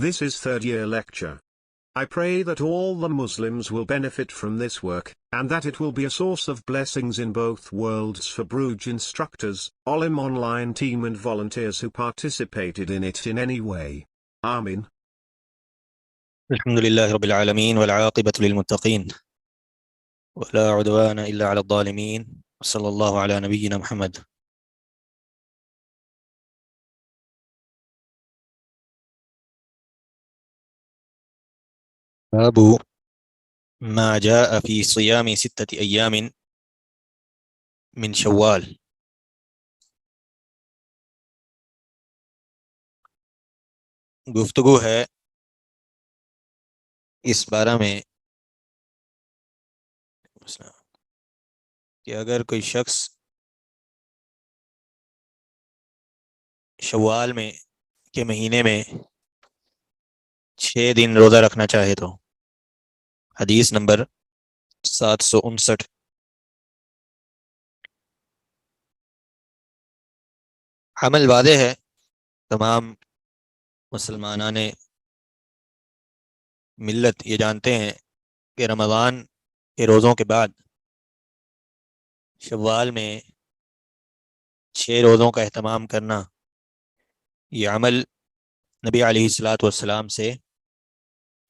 This is third year lecture. I pray that all the Muslims will benefit from this work, and that it will be a source of blessings in both worlds for Bruges instructors, Olim online team and volunteers who participated in it in any way. Amin. الحمد لله رب العالمين والعاقبة للمتقين ولا عدوان إلا على الظالمين صلى الله على نبينا محمد. باب ما جاء في صيام 6 أيام من شوال. گفتگو ہے اس بارے میں کہ اگر کوئی شخص شوال میں کے مہینے میں 6 دن روزہ رکھنا چاہے تو. حدیث نمبر 759. عمل واضح ہے، تمام مسلمانان ملت یہ جانتے ہیں کہ رمضان کے روزوں کے بعد شوال میں 6 روزوں کا اہتمام کرنا یہ عمل نبی علیہ الصلاۃ والسلام سے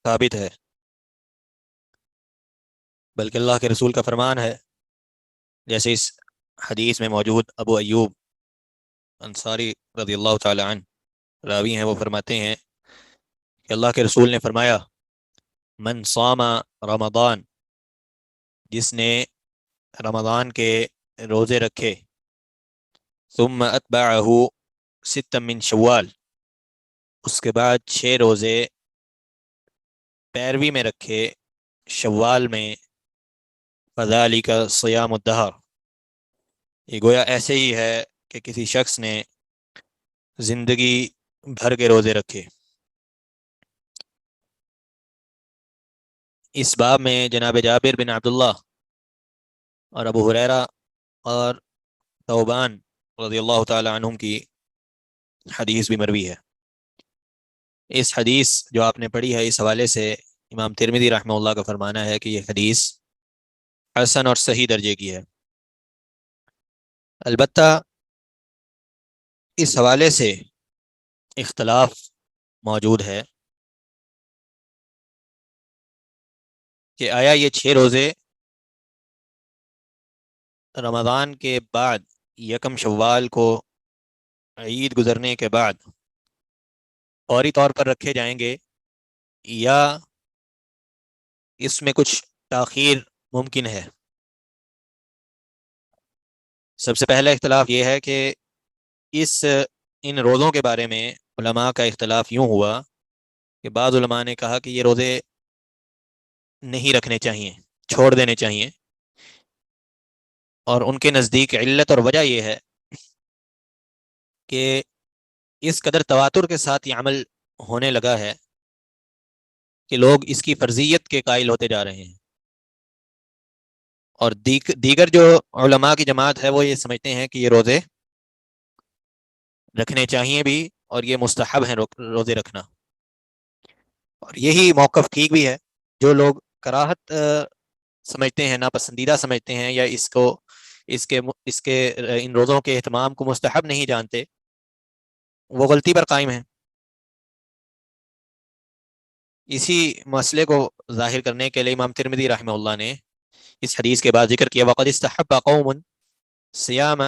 ثابت ہے، بلکہ اللہ کے رسول کا فرمان ہے، جیسے اس حدیث میں موجود ابو ایوب انصاری رضی اللہ تعالی عنہ راوی ہیں، وہ فرماتے ہیں کہ اللہ کے رسول نے فرمایا، من صام رمضان، جس نے رمضان کے روزے رکھے، ثم اتبعہ 6 من شوال، اس کے بعد 6 روزے پیروی میں رکھے شوال میں، فذالک صیام الدہر، یہ گویا ایسے ہی ہے کہ کسی شخص نے زندگی بھر کے روزے رکھے. اس باب میں جناب جابر بن عبداللہ اور ابو ہریرہ اور ثوبان رضی اللہ تعالی عنہم کی حدیث بھی مروی ہے. اس حدیث جو آپ نے پڑھی ہے، اس حوالے سے امام ترمذی رحمہ اللہ کا فرمانا ہے کہ یہ حدیث حسن اور صحیح درجے کی ہے. البتہ اس حوالے سے اختلاف موجود ہے کہ آیا یہ 6 روزے رمضان کے بعد 1 شوال کو عید گزرنے کے بعد فوری طور پر رکھے جائیں گے، یا اس میں کچھ تاخیر ممکن ہے. سب سے پہلا اختلاف یہ ہے کہ ان روزوں کے بارے میں علماء کا اختلاف یوں ہوا کہ بعض علماء نے کہا کہ یہ روزے نہیں رکھنے چاہیے، چھوڑ دینے چاہیے، اور ان کے نزدیک علت اور وجہ یہ ہے کہ اس قدر تواتر کے ساتھ یہ عمل ہونے لگا ہے کہ لوگ اس کی فرضیت کے قائل ہوتے جا رہے ہیں، اور دیگر جو علماء کی جماعت ہے وہ یہ سمجھتے ہیں کہ یہ روزے رکھنے چاہیے بھی، اور یہ مستحب ہیں روزے رکھنا. اور یہی موقف ٹھیک بھی ہے. جو لوگ کراہت سمجھتے ہیں، ناپسندیدہ سمجھتے ہیں، یا اس کے ان روزوں کے اہتمام کو مستحب نہیں جانتے، وہ غلطی پر قائم ہیں. اسی مسئلے کو ظاہر کرنے کے لیے امام ترمذی رحمہ اللہ نے اس حدیث کے بعد ذکر کیا، وقد استحب قوم صیام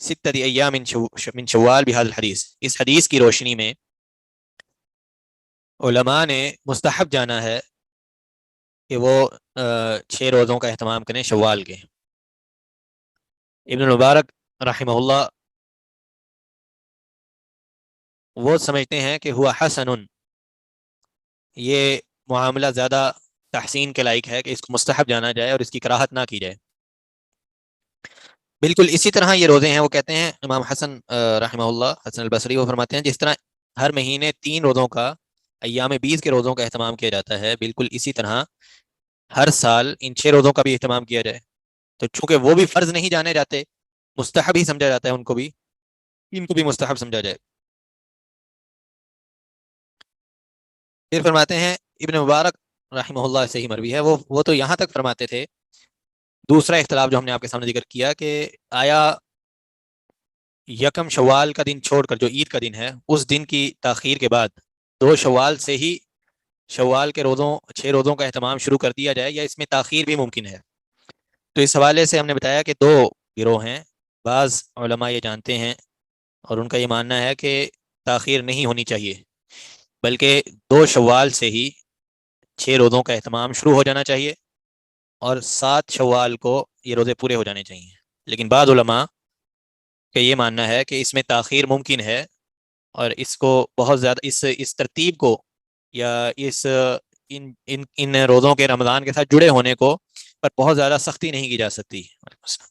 6 ایام من شوال بهذا الحدیث. اس حدیث کی روشنی میں علماء نے مستحب جانا ہے کہ وہ 6 روزوں کا اہتمام کریں شوال کے. ابن المبارک رحمہ اللہ وہ سمجھتے ہیں کہ ہوا حسن، یہ معاملہ زیادہ تحسین کے لائق ہے کہ اس کو مستحب جانا جائے اور اس کی کراہت نہ کی جائے. بالکل اسی طرح یہ روزے ہیں، وہ کہتے ہیں امام حسن رحمہ اللہ، حسن البصری، وہ فرماتے ہیں جس طرح ہر مہینے 3 روزوں کا، ایام 20 کے روزوں کا اہتمام کیا جاتا ہے، بالکل اسی طرح ہر سال ان 6 روزوں کا بھی اہتمام کیا جائے. تو چونکہ وہ بھی فرض نہیں جانے جاتے، مستحب ہی سمجھا جاتا ہے، ان کو بھی مستحب سمجھا جائے. پھر فرماتے ہیں ابن مبارک رحمہ اللہ سے ہی مروی ہے، وہ تو یہاں تک فرماتے تھے، دوسرا اختلاف جو ہم نے آپ کے سامنے ذکر کیا کہ آیا یکم شوال کا دن چھوڑ کر جو عید کا دن ہے اس دن کی تاخیر کے بعد 2 شوال سے ہی شوال کے روزوں 6 روزوں کا اہتمام شروع کر دیا جائے، یا اس میں تاخیر بھی ممکن ہے؟ تو اس حوالے سے ہم نے بتایا کہ 2 گروہ ہیں، بعض علماء یہ جانتے ہیں اور ان کا یہ ماننا ہے کہ تاخیر نہیں ہونی چاہیے، بلکہ 2 شوال سے ہی 6 روزوں کا اہتمام شروع ہو جانا چاہیے، اور 7 شوال کو یہ روزے پورے ہو جانے چاہیے۔ لیکن بعض علماء کا یہ ماننا ہے کہ اس میں تاخیر ممکن ہے، اور اس کو بہت زیادہ اس ترتیب کو یا ان روزوں کے رمضان کے ساتھ جڑے ہونے کو پر بہت زیادہ سختی نہیں کی جا سکتی۔ وعلیکم السلام۔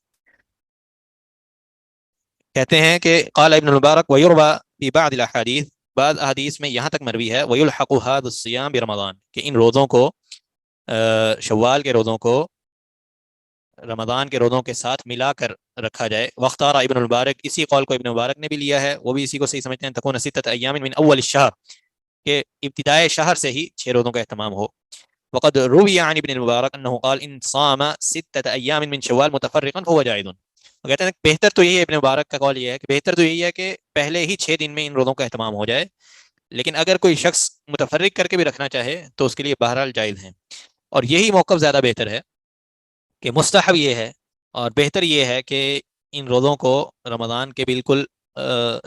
کہتے ہیں کہ قال ابن المبارک ویربا فی بعض الاحادیث، بعض احادیث میں یہاں تک مروی ہے ویلحق هذا الصیام برمضان، کہ ان روزوں کو شوال کے روزوں کو رمضان کے روزوں کے ساتھ ملا کر رکھا جائے۔ واختار ابن المبارک، اسی قول کو ابن مبارک نے بھی لیا ہے، وہ بھی اسی کو صحیح سمجھتے ہیں، تکون ستۃ ایام من اول الشہر، کہ ابتدائے شہر سے ہی 6 روزوں کا اہتمام ہو۔ وقد روی عن ابن المبارک انه قال ان صام 6 ایام من شوال متفرقا فهو جائز۔ وہ کہتے ہیں کہ بہتر تو یہی ہے، ابن مبارک کا قول یہ ہے کہ بہتر تو یہی ہے کہ پہلے ہی 6 دن میں ان روزوں کا اہتمام ہو جائے، لیکن اگر کوئی شخص متفرق کر کے بھی رکھنا چاہے تو اس کے لیے بہرحال جائز ہیں، اور یہی موقف زیادہ بہتر ہے کہ مستحب یہ ہے اور بہتر یہ ہے کہ ان روزوں کو رمضان کے بالکل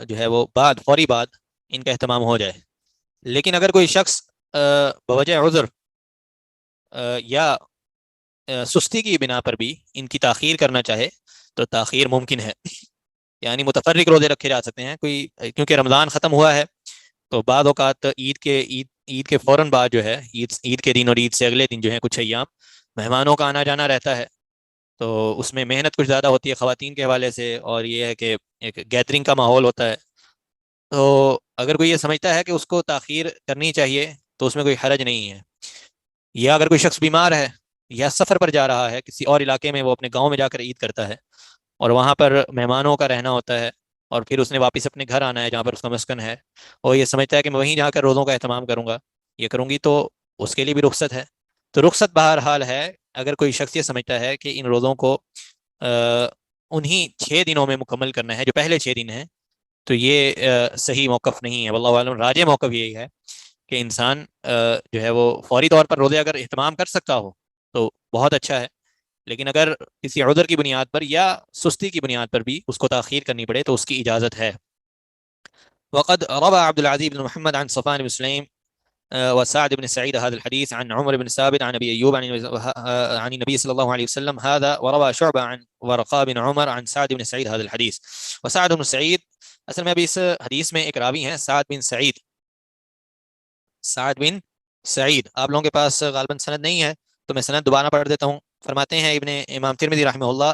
جو ہے وہ فوری بعد ان کا اہتمام ہو جائے۔ لیکن اگر کوئی شخص بوجہ عذر یا سستی کی بنا پر بھی ان کی تاخیر کرنا چاہے تو تاخیر ممکن ہے، یعنی متفرق روزے رکھے جا سکتے ہیں، کیونکہ رمضان ختم ہوا ہے تو بعض اوقات عید کے فوراً بعد جو ہے عید کے دن اور عید سے اگلے دن جو ہے کچھ ایام مہمانوں کا آنا جانا رہتا ہے، تو اس میں محنت کچھ زیادہ ہوتی ہے خواتین کے حوالے سے، اور یہ ہے کہ ایک گیدرنگ کا ماحول ہوتا ہے، تو اگر کوئی یہ سمجھتا ہے کہ اس کو تاخیر کرنی چاہیے تو اس میں کوئی حرج نہیں ہے۔ یا اگر کوئی شخص بیمار ہے یا سفر پر جا رہا ہے کسی اور علاقے میں، وہ اپنے گاؤں میں جا کر عید کرتا ہے اور وہاں پر مہمانوں کا رہنا ہوتا ہے، اور پھر اس نے واپس اپنے گھر آنا ہے جہاں پر اس کا مسکن ہے، اور یہ سمجھتا ہے کہ میں وہیں جا کر روزوں کا اہتمام کروں گا، یہ کروں گی، تو اس کے لیے بھی رخصت ہے۔ تو رخصت بہرحال ہے، اگر کوئی شخص یہ سمجھتا ہے کہ ان روزوں کو انہی 6 دنوں میں مکمل کرنا ہے جو پہلے 6 دن ہیں، تو یہ صحیح موقف نہیں ہے، واللہ عالم راجح موقف یہی ہے کہ انسان جو ہے وہ فوری طور پر روزے اگر اہتمام کر سکتا ہو تو بہت اچھا ہے، لیکن اگر کسی عذر کی بنیاد پر یا سستی کی بنیاد پر بھی اس کو تاخیر کرنی پڑے تو اس کی اجازت ہے۔ وقد روى عبد العزيز بن محمد عن صفوان بن سليم وسعد بن سعيد هذا الحديث عن عمر بن ثابت عن ابي ايوب عن النبي صلى الله عليه وسلم هذا، وروى شعبة عن ورقاء بن عمر عن سعد بن سعيد هذا الحديث۔ وسعد بن سعيد اصل میں ابھی اس حدیث میں ایک راوی ہیں سعد بن سعید، آپ لوگوں کے پاس غالباً سند نہیں ہے تو میں سند دوبارہ پڑھ دیتا ہوں۔ فرماتے ہیں امام ترمذی رحمہ اللہ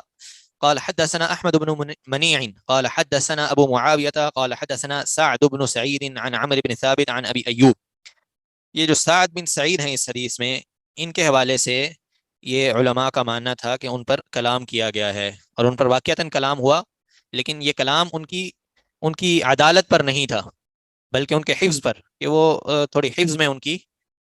قال حدثنا احمد بن منيع قال حدثنا ابو معاوية قال حدثنا سعد بن سعيد عن عمرو بن ثابت عن ابي ايوب۔ یہ جو سعد بن سعید ہیں اس حدیث میں، ان کے حوالے سے یہ علماء کا ماننا تھا کہ ان پر کلام کیا گیا ہے، اور ان پر واقعتاً کلام ہوا، لیکن یہ کلام ان کی عدالت پر نہیں تھا بلکہ ان کے حفظ پر، کہ وہ تھوڑی حفظ میں ان کی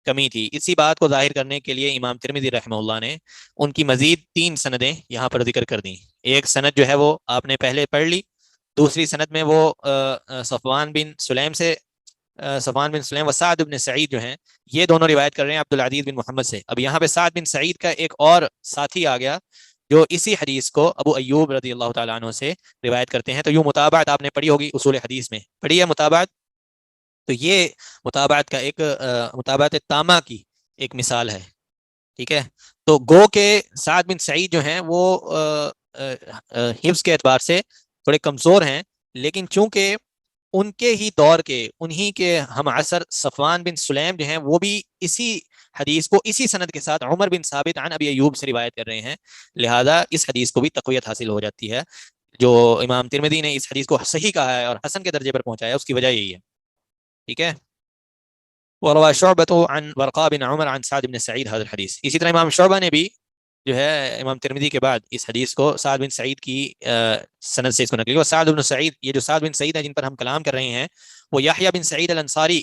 کمی تھی۔ اسی بات کو ظاہر کرنے کے لیے امام ترمذی رحمہ اللہ نے ان کی مزید 3 سندیں یہاں پر ذکر کر دیں۔ ایک سند جو ہے وہ آپ نے پہلے پڑھ لی، دوسری سند میں وہ صفوان بن سلیم و سعد بن سعید جو ہیں یہ دونوں روایت کر رہے ہیں عبد العزیز بن محمد سے۔ اب یہاں پہ سعد بن سعید کا ایک اور ساتھی آ گیا جو اسی حدیث کو ابو ایوب رضی اللہ تعالیٰ عنہ سے روایت کرتے ہیں، تو یوں متابعت آپ نے پڑھی ہوگی، اصول حدیث میں پڑھی ہے متابعت، تو یہ متابعت کا ایک متابعت تامہ کی ایک مثال ہے، ٹھیک ہے۔ تو گو کے سعد بن سعید جو ہیں وہ حفظ کے اعتبار سے تھوڑے کمزور ہیں، لیکن چونکہ ان کے ہی دور کے انہی کے ہم عصر صفوان بن سلیم جو ہیں وہ بھی اسی حدیث کو اسی سند کے ساتھ عمر بن ثابت عن ابی ایوب سے روایت کر رہے ہیں، لہذا اس حدیث کو بھی تقویت حاصل ہو جاتی ہے۔ جو امام ترمذی نے اس حدیث کو صحیح کہا ہے اور حسن کے درجے پر پہنچایا ہے اس کی وجہ یہی ہے، ٹھیک ہے۔ وروى شعبة عن ورقاء بن عمر عن سعد بن سعید هذا الحديث، اسی طرح امام شعبہ نے بھی جو ہے امام ترمذی کے بعد اس حدیث کو سعد بن سعید کی سند سے اس کو نقل کیا۔ سعد بن سعید، یہ جو سعد بن سعید ہیں جن پر ہم کلام کر رہے ہیں وہ یحییٰ بن سعید الانصاری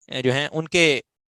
جو ہیں ان کے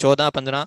14, 15,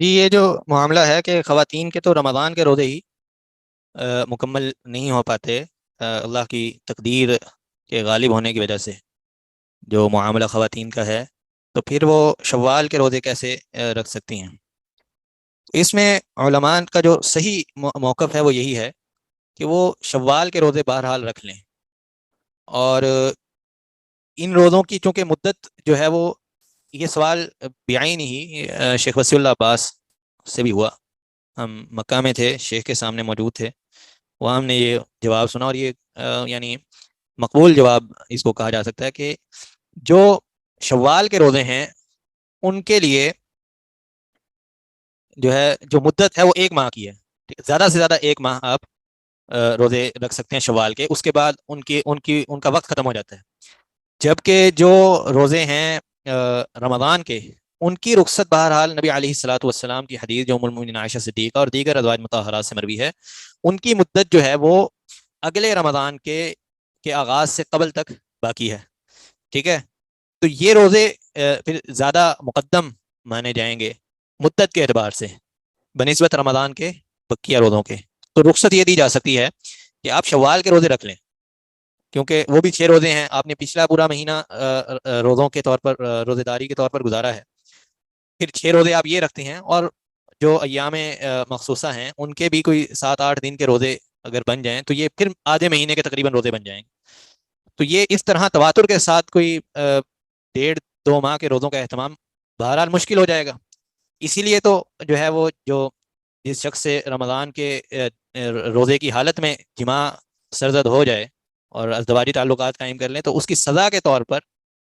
جی یہ جو معاملہ ہے کہ خواتین کے تو رمضان کے روزے ہی مکمل نہیں ہو پاتے اللہ کی تقدیر کے غالب ہونے کی وجہ سے، جو معاملہ خواتین کا ہے، تو پھر وہ شوال کے روزے کیسے رکھ سکتی ہیں؟ اس میں علماء کا جو صحیح موقف ہے وہ یہی ہے کہ وہ شوال کے روزے بہرحال رکھ لیں، اور ان روزوں کی چونکہ مدت جو ہے وہ، یہ سوال بعین ہی شیخ وسی اللہ عباس سے بھی ہوا، ہم مکہ میں تھے، شیخ کے سامنے موجود تھے، وہاں ہم نے یہ جواب سنا، اور یہ یعنی مقبول جواب اس کو کہا جا سکتا ہے کہ جو شوال کے روزے ہیں ان کے لیے جو ہے جو مدت ہے وہ ایک ماہ کی ہے، زیادہ سے زیادہ ایک ماہ آپ روزے رکھ سکتے ہیں شوال کے، اس کے بعد ان کا وقت ختم ہو جاتا ہے، جبکہ جو روزے ہیں رمضان کے، ان کی رخصت بہرحال نبی علیہ الصلوۃ والسلام کی حدیث جو ام المؤمنین عائشہ صدیقہ اور دیگر ازواج مطہرات سے مروی ہے، ان کی مدت جو ہے وہ اگلے رمضان کے آغاز سے قبل تک باقی ہے، ٹھیک ہے؟ تو یہ روزے پھر زیادہ مقدم مانے جائیں گے مدت کے اعتبار سے بنسبت رمضان کے بقیہ روزوں کے، تو رخصت یہ دی جا سکتی ہے کہ آپ شوال کے روزے رکھ لیں، کیونکہ وہ بھی 6 روزے ہیں، آپ نے پچھلا پورا مہینہ روزوں کے طور پر روزے داری کے طور پر گزارا ہے، پھر 6 روزے آپ یہ رکھتے ہیں، اور جو ایام مخصوصہ ہیں ان کے بھی کوئی 7-8 دن کے روزے اگر بن جائیں تو یہ پھر آدھے مہینے کے تقریباً روزے بن جائیں گے، تو یہ اس طرح تواتر کے ساتھ کوئی 1.5-2 ماہ کے روزوں کا اہتمام بہرحال مشکل ہو جائے گا، اسی لیے تو جو ہے وہ جو جس شخص سے رمضان کے روزے کی حالت میں جماع سرزد ہو جائے اور ازدواجی تعلقات قائم کر لیں تو اس کی سزا کے طور پر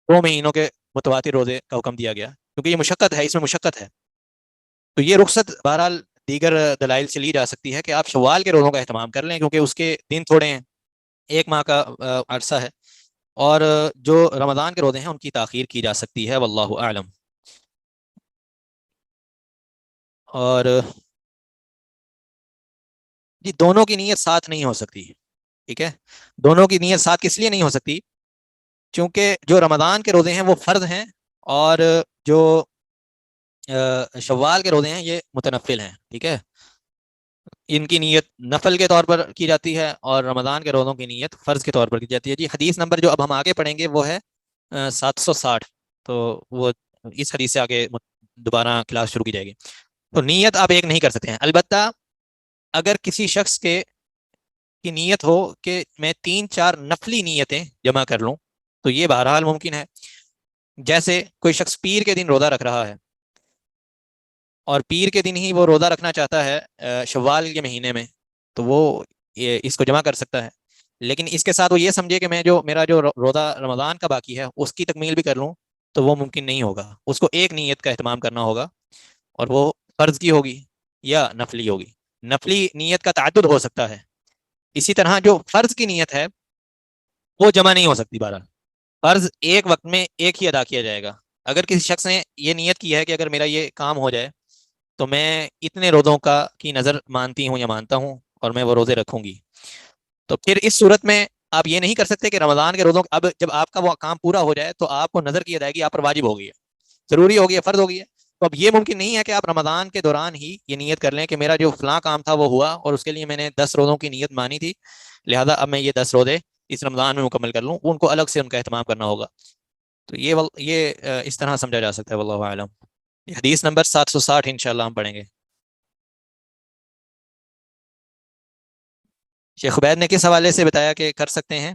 2 مہینوں کے متواتر روزے کا حکم دیا گیا، کیونکہ یہ مشقت ہے، اس میں مشقت ہے، تو یہ رخصت بہرحال دیگر دلائل سے لی جا سکتی ہے کہ آپ شوال کے روزوں کا اہتمام کر لیں، کیونکہ اس کے دن تھوڑے ہیں، ایک ماہ کا عرصہ ہے، اور جو رمضان کے روزے ہیں ان کی تاخیر کی جا سکتی ہے، واللہ اعلم۔ اور جی دونوں کی نیت ساتھ نہیں ہو سکتی، ٹھیک ہے؟ دونوں کی نیت ساتھ کس لیے نہیں ہو سکتی؟ چونکہ جو رمضان کے روزے ہیں وہ فرض ہیں، اور جو شوال کے روزے ہیں یہ متنفل ہیں، ٹھیک ہے؟ ان کی نیت نفل کے طور پر کی جاتی ہے، اور رمضان کے روزوں کی نیت فرض کے طور پر کی جاتی ہے۔ جی حدیث نمبر جو اب ہم آگے پڑھیں گے وہ ہے 760، تو وہ اس حدیث سے آگے دوبارہ کلاس شروع کی جائے گی، تو نیت آپ ایک نہیں کر سکتے ہیں، البتہ اگر کسی شخص کی نیت ہو کہ میں 3-4 نفلی نیتیں جمع کر لوں تو یہ بہرحال ممکن ہے، جیسے کوئی شخص پیر کے دن روزہ رکھ رہا ہے اور پیر کے دن ہی وہ روزہ رکھنا چاہتا ہے شوال کے مہینے میں، تو وہ اس کو جمع کر سکتا ہے، لیکن اس کے ساتھ وہ یہ سمجھے کہ میں جو میرا جو روزہ رمضان کا باقی ہے اس کی تکمیل بھی کر لوں تو وہ ممکن نہیں ہوگا، اس کو ایک نیت کا اہتمام کرنا ہوگا، اور وہ فرض کی ہوگی یا نفلی ہوگی، نفلی نیت کا تعدد ہو سکتا ہے، اسی طرح جو فرض کی نیت ہے وہ جمع نہیں ہو سکتی، بہرحال فرض ایک وقت میں ایک ہی ادا کیا جائے گا، اگر کسی شخص نے یہ نیت کی ہے کہ اگر میرا یہ کام ہو جائے تو میں اتنے روزوں کی نظر مانتی ہوں یا مانتا ہوں اور میں وہ روزے رکھوں گی، تو پھر اس صورت میں آپ یہ نہیں کر سکتے کہ رمضان کے روزوں اب جب آپ کا وہ کام پورا ہو جائے تو آپ کو نظر کی ادائیگی آپ پر واجب ہو گئی ہے، ضروری ہو گئی ہے، فرض ہو گئی ہے، تو اب یہ ممکن نہیں ہے کہ آپ رمضان کے دوران ہی یہ نیت کر لیں کہ میرا جو فلاں کام تھا وہ ہوا اور اس کے لیے میں نے 10 روزوں کی نیت مانی تھی، لہٰذا اب میں یہ 10 روزے اس رمضان میں مکمل کر لوں، ان کو الگ سے ان کا اہتمام کرنا ہوگا، تو یہ اس طرح سمجھا جا سکتا ہے، واللہ اعلم۔ یہ حدیث نمبر 760 انشاءاللہ ہم پڑھیں گے۔ شیخ عبید نے کس حوالے سے بتایا کہ کر سکتے ہیں؟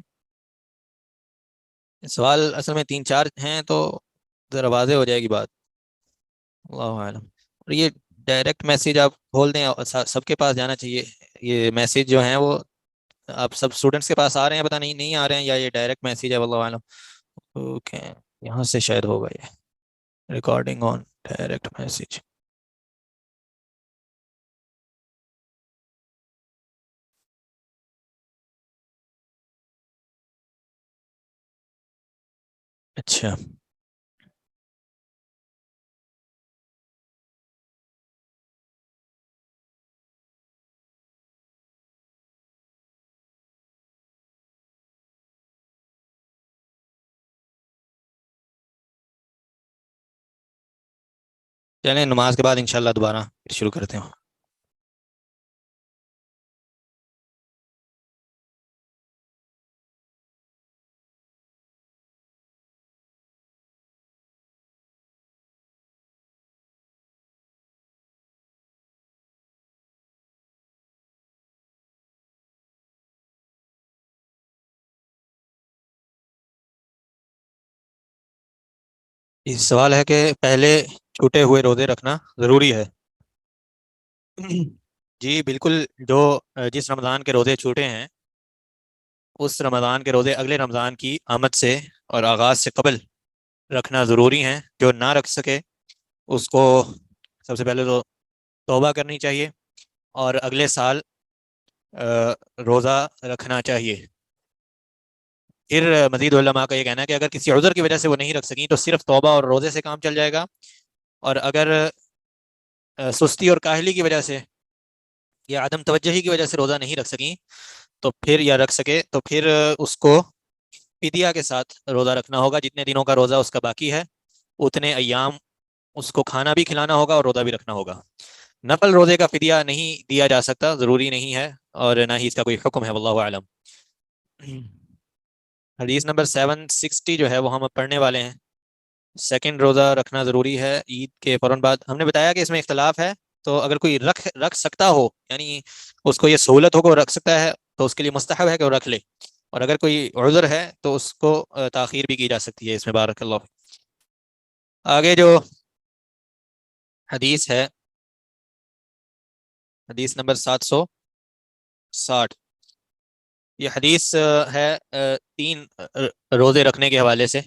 سوال اصل میں 3-4 ہیں تو ذرا واضح ہو جائے گی بات، اللہ عالم۔ اور یہ ڈائریکٹ میسیج آپ کھول دیں اور سب کے پاس جانا چاہیے، یہ میسیج جو ہیں وہ آپ سب اسٹوڈنٹس کے پاس آ رہے ہیں، پتہ نہیں آ رہے ہیں، یا یہ ڈائریکٹ میسیج ہے، واللہ عالم۔ اوکے، یہاں سے شاید ہوگا یہ ریکارڈنگ آن ڈائریکٹ میسیج۔ اچھا چلیں نماز کے بعد انشاءاللہ دوبارہ پھر شروع کرتے ہیں. یہ سوال ہے کہ پہلے چھوٹے ہوئے روزے رکھنا ضروری ہے. جی بالکل. جو جس رمضان کے روزے چھوٹے ہیں اس رمضان کے روزے اگلے رمضان کی آمد سے اور آغاز سے قبل رکھنا ضروری ہیں. جو نہ رکھ سکے اس کو سب سے پہلے تو توبہ کرنی چاہیے اور اگلے سال روزہ رکھنا چاہیے. پھر مزید علماء کا یہ کہنا ہے کہ اگر کسی عذر کی وجہ سے وہ نہیں رکھ سکیں تو صرف توبہ اور روزے سے کام چل جائے گا. اور اگر سستی اور کاہلی کی وجہ سے یا عدم توجہی کی وجہ سے روزہ نہیں رکھ سکیں تو پھر یا رکھ سکے تو پھر اس کو فدیہ کے ساتھ روزہ رکھنا ہوگا. جتنے دنوں کا روزہ اس کا باقی ہے اتنے ایام اس کو کھانا بھی کھلانا ہوگا اور روزہ بھی رکھنا ہوگا. نفل روزے کا فدیہ نہیں دیا جا سکتا, ضروری نہیں ہے اور نہ ہی اس کا کوئی حکم ہے, واللہ اعلم. حدیث نمبر 760 جو ہے وہ ہم پڑھنے والے ہیں. سیکنڈ روزہ رکھنا ضروری ہے عید کے فوراً بعد. ہم نے بتایا کہ اس میں اختلاف ہے, تو اگر کوئی رکھ سکتا ہو یعنی اس کو یہ سہولت ہو کہ وہ رکھ سکتا ہے تو اس کے لیے مستحب ہے کہ وہ رکھ لے, اور اگر کوئی عذر ہے تو اس کو تاخیر بھی کی جا سکتی ہے اس میں. بارک اللہ. آگے جو حدیث ہے حدیث نمبر 760. یہ حدیث ہے 3 روزے رکھنے کے حوالے سے.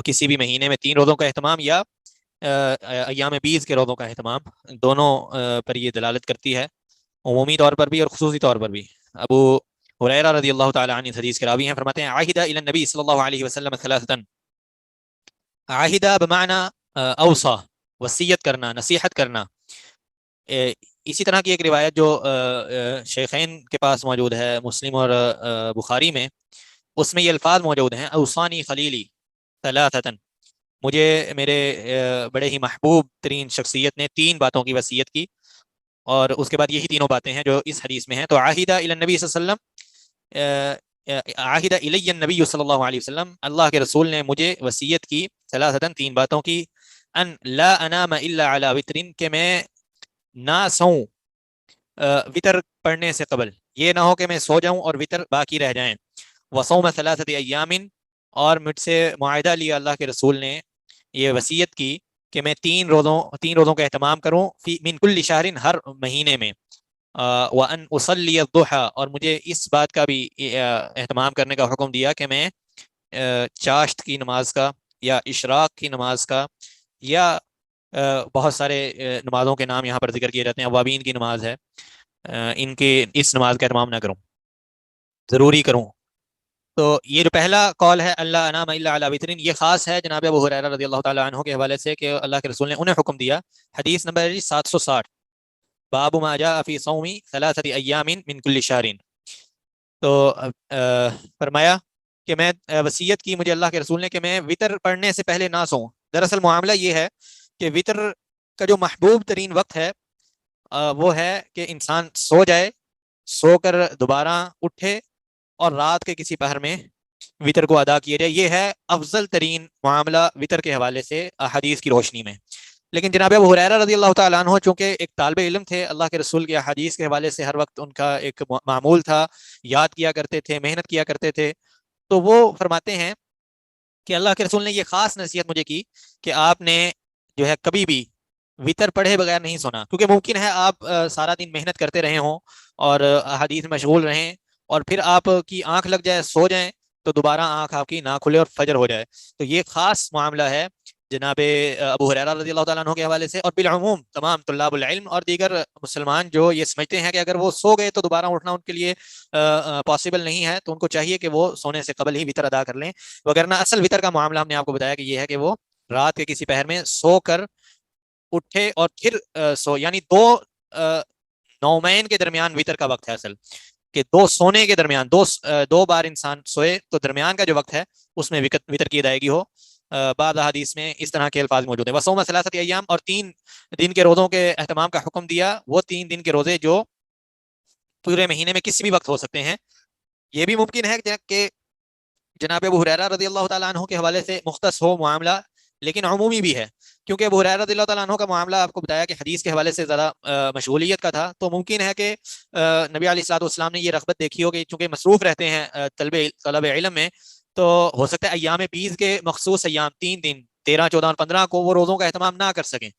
کسی بھی مہینے میں 3 روزوں کا اہتمام یا ایام بیز کے روزوں کا اہتمام, دونوں پر یہ دلالت کرتی ہے, عمومی طور پر بھی اور خصوصی طور پر بھی. ابو ہریرہ رضی اللہ تعالی عنہ اس حدیث کے راوی ہیں, فرماتے ہیں عاہدہ الی النبی صلی اللہ علیہ وسلم ثلاثتاً. عاہدہ بمعنی اوصا, وصیت کرنا, نصیحت کرنا. اسی طرح کی ایک روایت جو شیخین کے پاس موجود ہے, مسلم اور بخاری میں, اس میں یہ الفاظ موجود ہیں اوصانی خلیلی ثلاثتاً. مجھے میرے بڑے ہی محبوب ترین شخصیت نے 3 باتوں کی وصیت کی, اور اس کے بعد یہی تینوں باتیں ہیں جو اس حدیث میں ہیں. تو عاہدہ الی النبی صلی اللہ علیہ وسلم, عاہدہ الی النبی صلی اللہ علیہ وسلم, اللہ کے رسول نے مجھے وصیت کی ثلاثتاً 3 باتوں کی. ان لا انام الا علی وتر, کہ میں نہ سوؤں وطر پڑھنے سے قبل, یہ نہ ہو کہ میں سو جاؤں اور وطر باقی رہ جائیں. وصوم ثلاثۃ ایام, اور مجھ سے معاہدہ لیا اللہ کے رسول نے, یہ وصیت کی کہ میں 3 روزوں کا اہتمام کروں فی من کل شہر, ہر مہینے میں. وان اصلی الضحى, اور مجھے اس بات کا بھی اہتمام کرنے کا حکم دیا کہ میں چاشت کی نماز کا یا اشراق کی نماز کا یا بہت سارے نمازوں کے نام یہاں پر ذکر کیے جاتے ہیں, اوابین کی نماز ہے, ان کے اس نماز کا اہتمام نہ کروں, ضروری کروں. تو یہ جو پہلا قول ہے اللہ انام الا علی وتر, یہ خاص ہے جناب ابو ہریرہ رضی اللہ تعالی عنہ کے حوالے سے کہ اللہ کے رسول نے انہیں حکم دیا. حدیث نمبر 760, باب ما جاء فی صوم 3 ایام من کل شہر. تو فرمایا کہ میں وصیت کی مجھے اللہ کے رسول نے کہ میں وطر پڑھنے سے پہلے نہ سوؤں. دراصل معاملہ یہ ہے کہ وطر کا جو محبوب ترین وقت ہے وہ ہے کہ انسان سو جائے, سو کر دوبارہ اٹھے اور رات کے کسی پہر میں وطر کو ادا کیا جائے. یہ ہے افضل ترین معاملہ وطر کے حوالے سے احادیث کی روشنی میں. لیکن جناب ابو ہریرہ رضی اللہ تعالیٰ عنہ چونکہ ایک طالب علم تھے, اللہ کے رسول کے احادیث کے حوالے سے ہر وقت ان کا ایک معمول تھا, یاد کیا کرتے تھے, محنت کیا کرتے تھے. تو وہ فرماتے ہیں کہ اللہ کے رسول نے یہ خاص نصیحت مجھے کی کہ آپ نے جو ہے کبھی بھی وطر پڑھے بغیر نہیں سونا, کیونکہ ممکن ہے آپ سارا دن محنت کرتے رہے ہوں اور احادیث میں مشغول رہیں اور پھر آپ کی آنکھ لگ جائے, سو جائیں, تو دوبارہ آنکھ آپ کی نہ کھلے اور فجر ہو جائے. تو یہ خاص معاملہ ہے جناب ابو ہریرہ رضی اللہ تعالیٰ عنہ کے حوالے سے, اور بالعموم تمام طلاب العلم اور دیگر مسلمان جو یہ سمجھتے ہیں کہ اگر وہ سو گئے تو دوبارہ اٹھنا ان کے لیے پاسبل نہیں ہے, تو ان کو چاہیے کہ وہ سونے سے قبل ہی وطر ادا کر لیں. وگرنہ اصل وطر کا معاملہ ہم نے آپ کو بتایا کہ یہ ہے کہ وہ رات کے کسی پہر میں سو کر اٹھے اور پھر سو, یعنی 2 نومین کے درمیان وطر کا وقت ہے اصل, کہ 2 سونے کے درمیان 2 بار انسان سوئے تو درمیان کا جو وقت ہے اس میں وطر کی ادائیگی ہو. بعض حدیث میں اس طرح کے الفاظ موجود ہیں. وصوم ثلاثۃ ایام، اور 3 دن کے روزوں کے اہتمام کا حکم دیا. وہ 3 دن کے روزے جو پورے مہینے میں کسی بھی وقت ہو سکتے ہیں. یہ بھی ممکن ہے کہ جناب ابو ہریرہ رضی اللہ تعالیٰ عنہ کے حوالے سے مختص ہو معاملہ، لیکن عمومی بھی ہے، کیونکہ ابو ہریرہ رضی اللہ تعالیٰ عنہ کا معاملہ آپ کو بتایا کہ حدیث کے حوالے سے زیادہ مشغولیت کا تھا. تو ممکن ہے کہ نبی علیہ الصلوۃ والسلام نے یہ رغبت دیکھی ہو کہ چونکہ مصروف رہتے ہیں طلب علم میں، تو ہو سکتا ہے ایام بیس کے مخصوص ایام 3 دن 13 14 اور 15 کو وہ روزوں کا اہتمام نہ کر سکیں،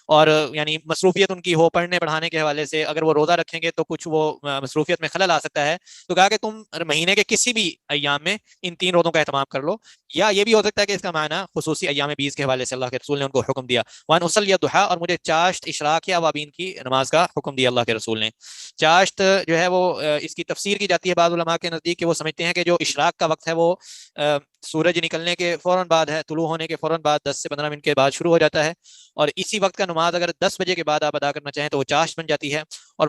اور یعنی مصروفیت ان کی ہو پڑھنے پڑھانے کے حوالے سے. اگر وہ روزہ رکھیں گے تو کچھ وہ مصروفیت میں خلل آ سکتا ہے. تو کہا کہ تم مہینے کے کسی بھی ایام میں ان 3 روزوں کا اہتمام کر لو. یا یہ بھی ہو سکتا ہے کہ اس کا معنی خصوصی ایام بیس کے حوالے سے اللہ کے رسول نے ان کو حکم دیا. وان اصلی الضحیٰ، اور مجھے چاشت اشراق یا اوابین کی نماز کا حکم دیا اللہ کے رسول نے. چاشت جو ہے وہ اس کی تفسیر کی جاتی ہے بعض علماء کے نزدیک کہ وہ سمجھتے ہیں کہ جو اشراق کا وقت ہے وہ سورج نکلنے کے فوراً بعد ہے، طلوع ہونے کے فوراً بعد 10 سے 15 منٹ کے بعد شروع ہو جاتا ہے. اور اسی وقت کا نماز اگر 10 بجے کے بعد آپ ادا کرنا چاہیں تو وہ چاشت بن جاتی ہے. اور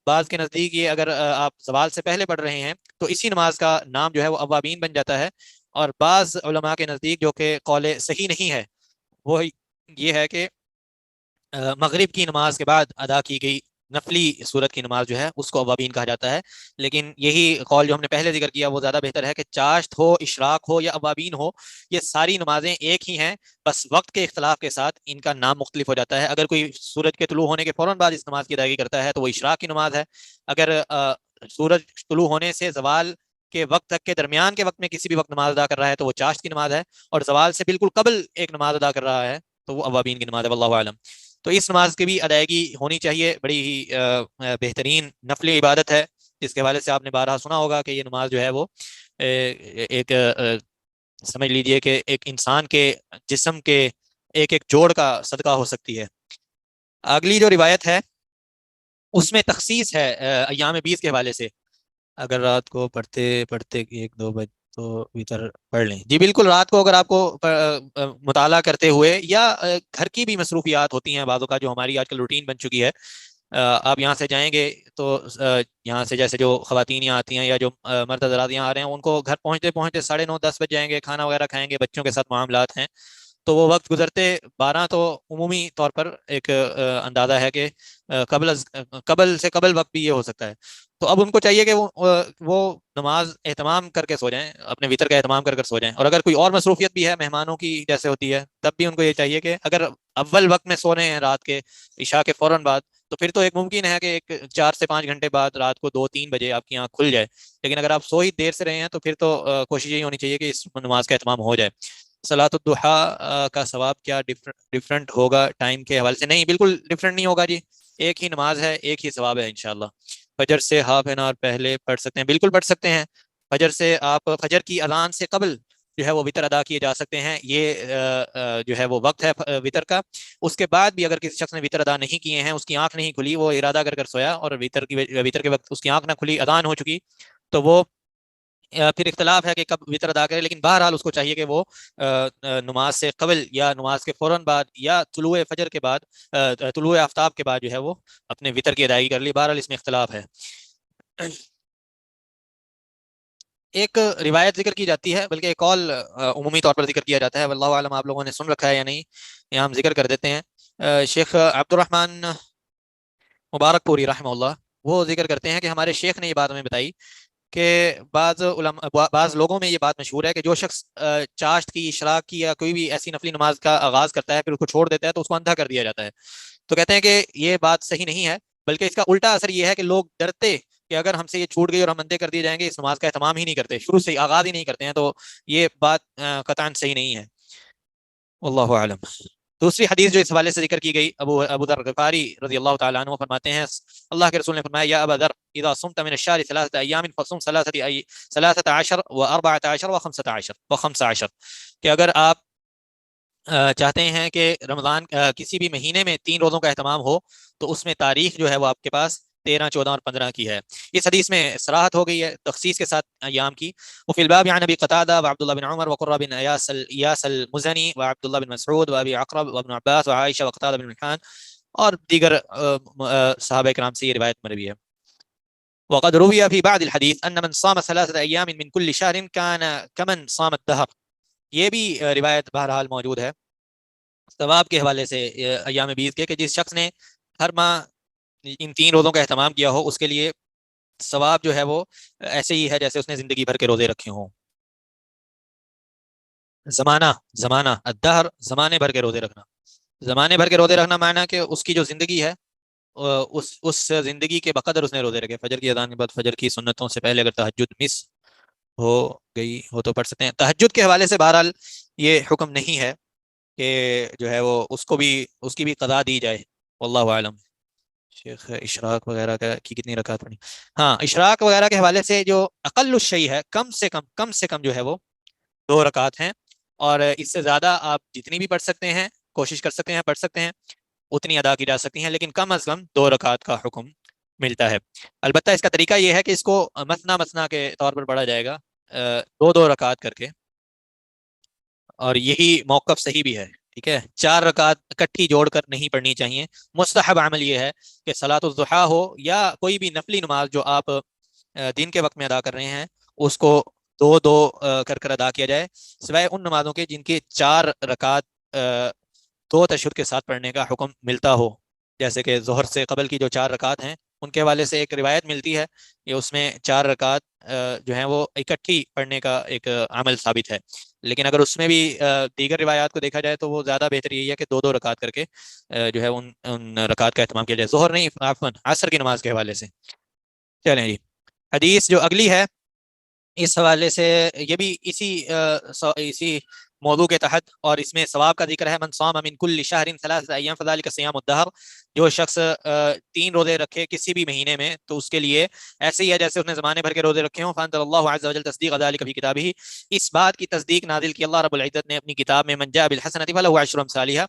بعض کے نزدیک یہ اگر آپ زوال سے پہلے پڑھ رہے ہیں تو اسی نماز کا نام جو ہے وہ اوابین بن جاتا ہے. اور بعض علماء کے نزدیک جو کہ قول صحیح نہیں ہے وہ یہ ہے کہ مغرب کی نماز کے بعد ادا کی گئی نفلی صورت کی نماز جو ہے اس کو اوابین کہا جاتا ہے. لیکن یہی قول جو ہم نے پہلے ذکر کیا وہ زیادہ بہتر ہے کہ چاشت ہو، اشراق ہو یا اوابین ہو، یہ ساری نمازیں ایک ہی ہیں، بس وقت کے اختلاف کے ساتھ ان کا نام مختلف ہو جاتا ہے. اگر کوئی سورج کے طلوع ہونے کے فوراً بعد اس نماز کی ادائیگی کرتا ہے تو وہ اشراق کی نماز ہے. اگر سورج طلوع ہونے سے زوال کے وقت تک کے درمیان کے وقت میں کسی بھی وقت نماز ادا کر رہا ہے تو وہ چاشت کی نماز ہے. اور زوال سے بالکل قبل ایک نماز ادا کر رہا ہے تو وہ اوابین کی نماز ہے، واللہ اعلم. تو اس نماز کی بھی ادائیگی ہونی چاہیے. بڑی ہی بہترین نفلی عبادت ہے جس کے حوالے سے آپ نے بارہا سنا ہوگا کہ یہ نماز جو ہے وہ ایک سمجھ لیجئے کہ ایک انسان کے جسم کے ایک ایک جوڑ کا صدقہ ہو سکتی ہے. اگلی جو روایت ہے اس میں تخصیص ہے ایام بیس کے حوالے سے. اگر رات کو پڑھتے پڑھتے 1 2 بج تو وتر پڑھ لیں. جی بالکل، رات کو اگر آپ کو مطالعہ کرتے ہوئے یا گھر کی بھی مصروفیات ہوتی ہیں بعضوں کا جو ہماری آج کل روٹین بن چکی ہے، آپ یہاں سے جائیں گے تو یہاں سے جیسے جو خواتین یہاں آتی ہیں یا جو مرد حضرات یہاں آ رہے ہیں ان کو گھر پہنچتے پہنچتے 9:30 10 بج جائیں گے، کھانا وغیرہ کھائیں گے، بچوں کے ساتھ معاملات ہیں، تو وہ وقت گزرتے 12 تو عمومی طور پر ایک اندازہ ہے کہ قبل سے قبل وقت بھی یہ ہو سکتا ہے. تو اب ان کو چاہیے کہ وہ نماز اہتمام کر کے سو جائیں، اپنے وطر کا اہتمام کر سو جائیں. اور اگر کوئی اور مصروفیت بھی ہے مہمانوں کی جیسے ہوتی ہے تب بھی ان کو یہ چاہیے کہ اگر اول وقت میں سو رہے ہیں رات کے عشاء کے فوراً بعد تو پھر تو ایک ممکن ہے کہ ایک 4 سے 5 گھنٹے بعد رات کو 2 3 بجے آپ کی آنکھ کھل جائے. لیکن اگر آپ سو ہی دیر سے رہے ہیں تو پھر تو کوشش یہی ہونی چاہیے کہ اس نماز کا اہتمام ہو جائے. صلاۃ الضحیٰ کا ثواب کیا ڈفرینٹ ہوگا ٹائم کے حوالے سے؟ نہیں، بالکل ڈفرینٹ نہیں ہوگا جی، ایک ہی نماز ہے، ایک ہی ثواب ہے انشاءاللہ. فجر سے ہاف این آور پہلے پڑھ سکتے ہیں؟ بالکل پڑھ سکتے ہیں. فجر سے آپ فجر کی اذان سے قبل جو ہے وہ وطر ادا کیے جا سکتے ہیں. یہ جو ہے وہ وقت ہے وطر کا. اس کے بعد بھی اگر کسی شخص نے وطر ادا نہیں کیے ہیں، اس کی آنکھ نہیں کھلی، وہ ارادہ کر سویا اور وطر کے وقت اس کی آنکھ نہ کھلی، اذان ہو چکی، تو وہ پھر اختلاف ہے کہ کب وطر ادا کرے. لیکن بہرحال اس کو چاہیے کہ وہ نماز سے قبل یا نماز کے فوراً بعد یا طلوع فجر کے بعد، طلوع آفتاب کے بعد جو ہے وہ اپنے وطر کی ادائیگی کر لی. بہرحال اس میں اختلاف ہے. ایک روایت ذکر کی جاتی ہے، بلکہ ایک قول عمومی طور پر ذکر کیا جاتا ہے، واللہ عالم آپ لوگوں نے سن رکھا ہے یا نہیں، یہاں ہم ذکر کر دیتے ہیں. شیخ عبد الرحمن مبارک پوری رحمہ اللہ وہ ذکر کرتے ہیں کہ ہمارے شیخ نے یہ بات ہمیں بتائی کہ بعض لوگوں میں یہ بات مشہور ہے کہ جو شخص چاشت کی، اشراق کی یا کوئی بھی ایسی نفلی نماز کا آغاز کرتا ہے پھر اس کو چھوڑ دیتا ہے تو اس کو اندھا کر دیا جاتا ہے. تو کہتے ہیں کہ یہ بات صحیح نہیں ہے، بلکہ اس کا الٹا اثر یہ ہے کہ لوگ ڈرتے کہ اگر ہم سے یہ چھوٹ گئی اور ہم اندھے کر دیے جائیں گے، اس نماز کا اہتمام ہی نہیں کرتے، شروع سے آغاز ہی نہیں کرتے ہیں. تو یہ بات قطعاً صحیح نہیں ہے، واللہ اعلم. دوسری حدیث جو اس حوالے سے ذکر کی گئی، ابو ذر غفاری رضی اللہ تعالیٰ عنہ فرماتے ہیں اللہ کے رسول نے فرمایا یا ابا ذر اذا صمت من الشهر 3 ایام فصم 13 و14 و 15 کہ اگر آپ چاہتے ہیں کہ رمضان کسی بھی مہینے میں 3 روزوں کا اہتمام ہو تو اس میں تاریخ جو ہے وہ آپ کے پاس 13 14 اور 15 کی ہے. اس حدیث میں صراحت ہو گئی ہے تخصیص کے ساتھ ایام کی. وفي الباب عن ابي قتاده وعبد الله بن عمر وقرة بن اياس المزني وعبد الله بن مسعود وابي عقرب وابن عباس وعائشه وقتاده بن ملحان اور دیگر صحابہ کرام سے یہ روایت مروی ہے. وقد روي في بعض الحديث ان من صام 3 ايام من كل شهر كان كمن صام الدهر یہ بھی روایت بہرحال موجود ہے ثواب کے حوالے سے ایام بیس کے، کہ جس شخص نے ہر ماہ ان 3 روزوں کا اہتمام کیا ہو اس کے لیے ثواب جو ہے وہ ایسے ہی ہے جیسے اس نے زندگی بھر کے روزے رکھے ہوں۔ زمانہ، زمانہ الدہر، زمانے بھر کے روزے رکھنا، زمانے بھر کے روزے رکھنا معنی کہ اس کی جو زندگی ہے اس زندگی کے بقدر اس نے روزے رکھے۔ فجر کی اذان کے بعد فجر کی سنتوں سے پہلے اگر تہجد مس ہو گئی ہو تو پڑھ سکتے ہیں۔ تہجد کے حوالے سے بہرحال یہ حکم نہیں ہے کہ جو ہے وہ اس کو بھی اس کی بھی قضا دی جائے، واللہ اعلم۔ شیخ اشراق وغیرہ کی کتنی رکعت پڑھی؟ ہاں، اشراق وغیرہ کے حوالے سے جو اقل الشیء ہے، کم سے کم جو ہے وہ 2 رکعت ہیں، اور اس سے زیادہ آپ جتنی بھی پڑھ سکتے ہیں، کوشش کر سکتے ہیں، پڑھ سکتے ہیں، اتنی ادا کی جا سکتی ہیں، لیکن کم از کم 2 رکعت کا حکم ملتا ہے۔ البتہ اس کا طریقہ یہ ہے کہ اس کو مثنا مثنا کے طور پر پڑھا جائے گا، 2 رکعت کر کے، اور یہی موقف صحیح بھی ہے، ٹھیک ہے۔ 4 رکعت اکٹھی جوڑ کر نہیں پڑھنی چاہیے۔ مستحب عمل یہ ہے کہ صلاۃ الضحیٰ ہو یا کوئی بھی نفلی نماز جو آپ دن کے وقت میں ادا کر رہے ہیں، اس کو 2 2 کر کر ادا کیا جائے، سوائے ان نمازوں کے جن کے 4 رکعت 2 تشہد کے ساتھ پڑھنے کا حکم ملتا ہو، جیسے کہ ظہر سے قبل کی جو 4 رکعت ہیں، ان کے حوالے سے ایک روایت ملتی ہے کہ اس میں 4 رکعت جو ہیں وہ اکٹھی پڑھنے کا ایک عمل ثابت ہے، لیکن اگر اس میں بھی دیگر روایات کو دیکھا جائے تو وہ زیادہ بہتر یہی ہے کہ 2 2 رکعت کر کے جو ہے ان رکعت کا اہتمام کیا جائے، ظہر نہیں، عفواً عصر کی نماز کے حوالے سے۔ چلیں جی، حدیث جو اگلی ہے اس حوالے سے یہ بھی اسی موضوع کے تحت، اور اس میں ثواب کا ذکر ہے۔ من صام من کل شہر 3 ایام فذلک صیام الدہر، جو شخص 3 روزے رکھے کسی بھی مہینے میں تو اس کے لیے ایسے ہی ہے جیسے اس نے زمانے بھر کے روزے رکھے ہوں۔ فانزل اللہ عز وجل تصدیق ذلک فی کتابہ، اس بات کی تصدیق نازل کی اللہ رب العزت نے اپنی کتاب میں، من جاء بالحسنۃ فلہ عشر امثالها،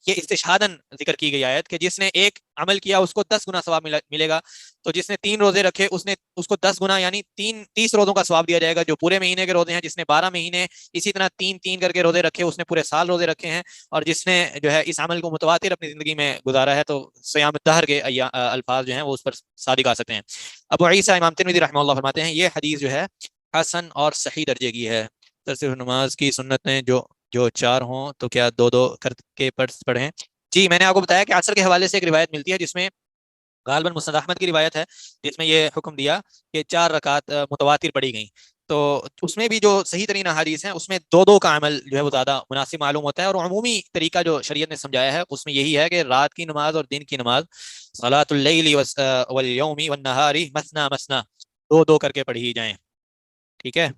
یہ استشہاداً ذکر کی گئی آیت کہ جس نے ایک عمل کیا اس کو 10 گنا ثواب ملے گا، تو جس نے 3 روزے رکھے اس کو 10 گنا یعنی 30 روزوں کا ثواب دیا جائے گا جو پورے مہینے کے روزے ہیں۔ جس نے 12 مہینے اسی طرح 3 3 کر کے روزے رکھے اس نے پورے سال روزے رکھے ہیں، اور جس نے جو ہے اس عمل کو متواتر اپنی زندگی میں گزارا ہے تو صیام الدہر کے الفاظ جو ہیں وہ اس پر صادق آ سکتے ہیں۔ ابو عیسیٰ امام ترمذی رحمہ اللہ فرماتے ہیں یہ حدیث جو ہے حسن اور صحیح درجے کی ہے۔ تو صرف نماز کی سنتیں جو 4 ہوں تو کیا 2 2 کر کے پڑھیں؟ جی، میں نے آپ کو بتایا کہ عصر کے حوالے سے ایک روایت ملتی ہے جس میں غالباً مسند احمد کی روایت ہے، جس میں یہ حکم دیا کہ 4 رکعت متواتر پڑھی گئیں، تو اس میں بھی جو صحیح ترین احادیث ہیں اس میں 2 2 کا عمل جو ہے وہ زیادہ مناسب معلوم ہوتا ہے، اور عمومی طریقہ جو شریعت نے سمجھایا ہے اس میں یہی ہے کہ رات کی نماز اور دن کی نماز صلاۃ اللیل والیوم والنہار مثنا مثنا 2 2 کر کے پڑھی جائیں، ٹھیک ہے۔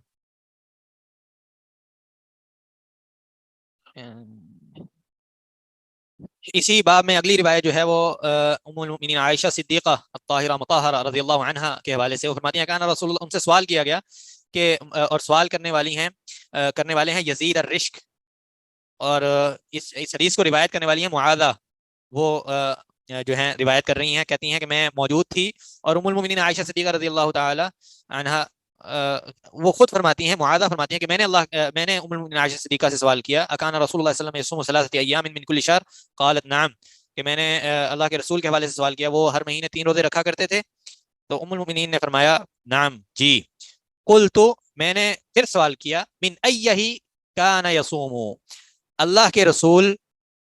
اسی باب میں اگلی روایت جو ہے وہ ام المؤمنین عائشہ صدیقہ الطاہرہ مطہرہ رضی اللہ عنہا کے حوالے سے، وہ فرماتی ہیں کہ رسول اللہ، ان سے سوال کیا گیا کہ اور سوال کرنے والے ہیں یزید الرشک، اور اس حدیث کو روایت کرنے والی ہیں معاذہ، وہ جو ہیں روایت کر رہی ہیں، کہتی ہیں کہ میں موجود تھی، اور ام المؤمنین عائشہ صدیقہ رضی اللہ تعالی عنہا وہ خود فرماتی ہیں، معاذہ فرماتی ہیں کہ میں نے ام المؤمنین عائشہ صدیقہ سے سوال کیا، اکان رسول اللہ صلی اللہ علیہ وسلم یصوم 3 ایام من کل شہر؟ قالت نعم، کہ میں نے اللہ کے رسول کے حوالے سے سوال کیا وہ ہر مہینے 3 روزے رکھا کرتے تھے؟ تو ام المؤمنین نے فرمایا نعم، جی۔ قلت، میں نے پھر سوال کیا، من ایہ کان یصوم، اللہ کے رسول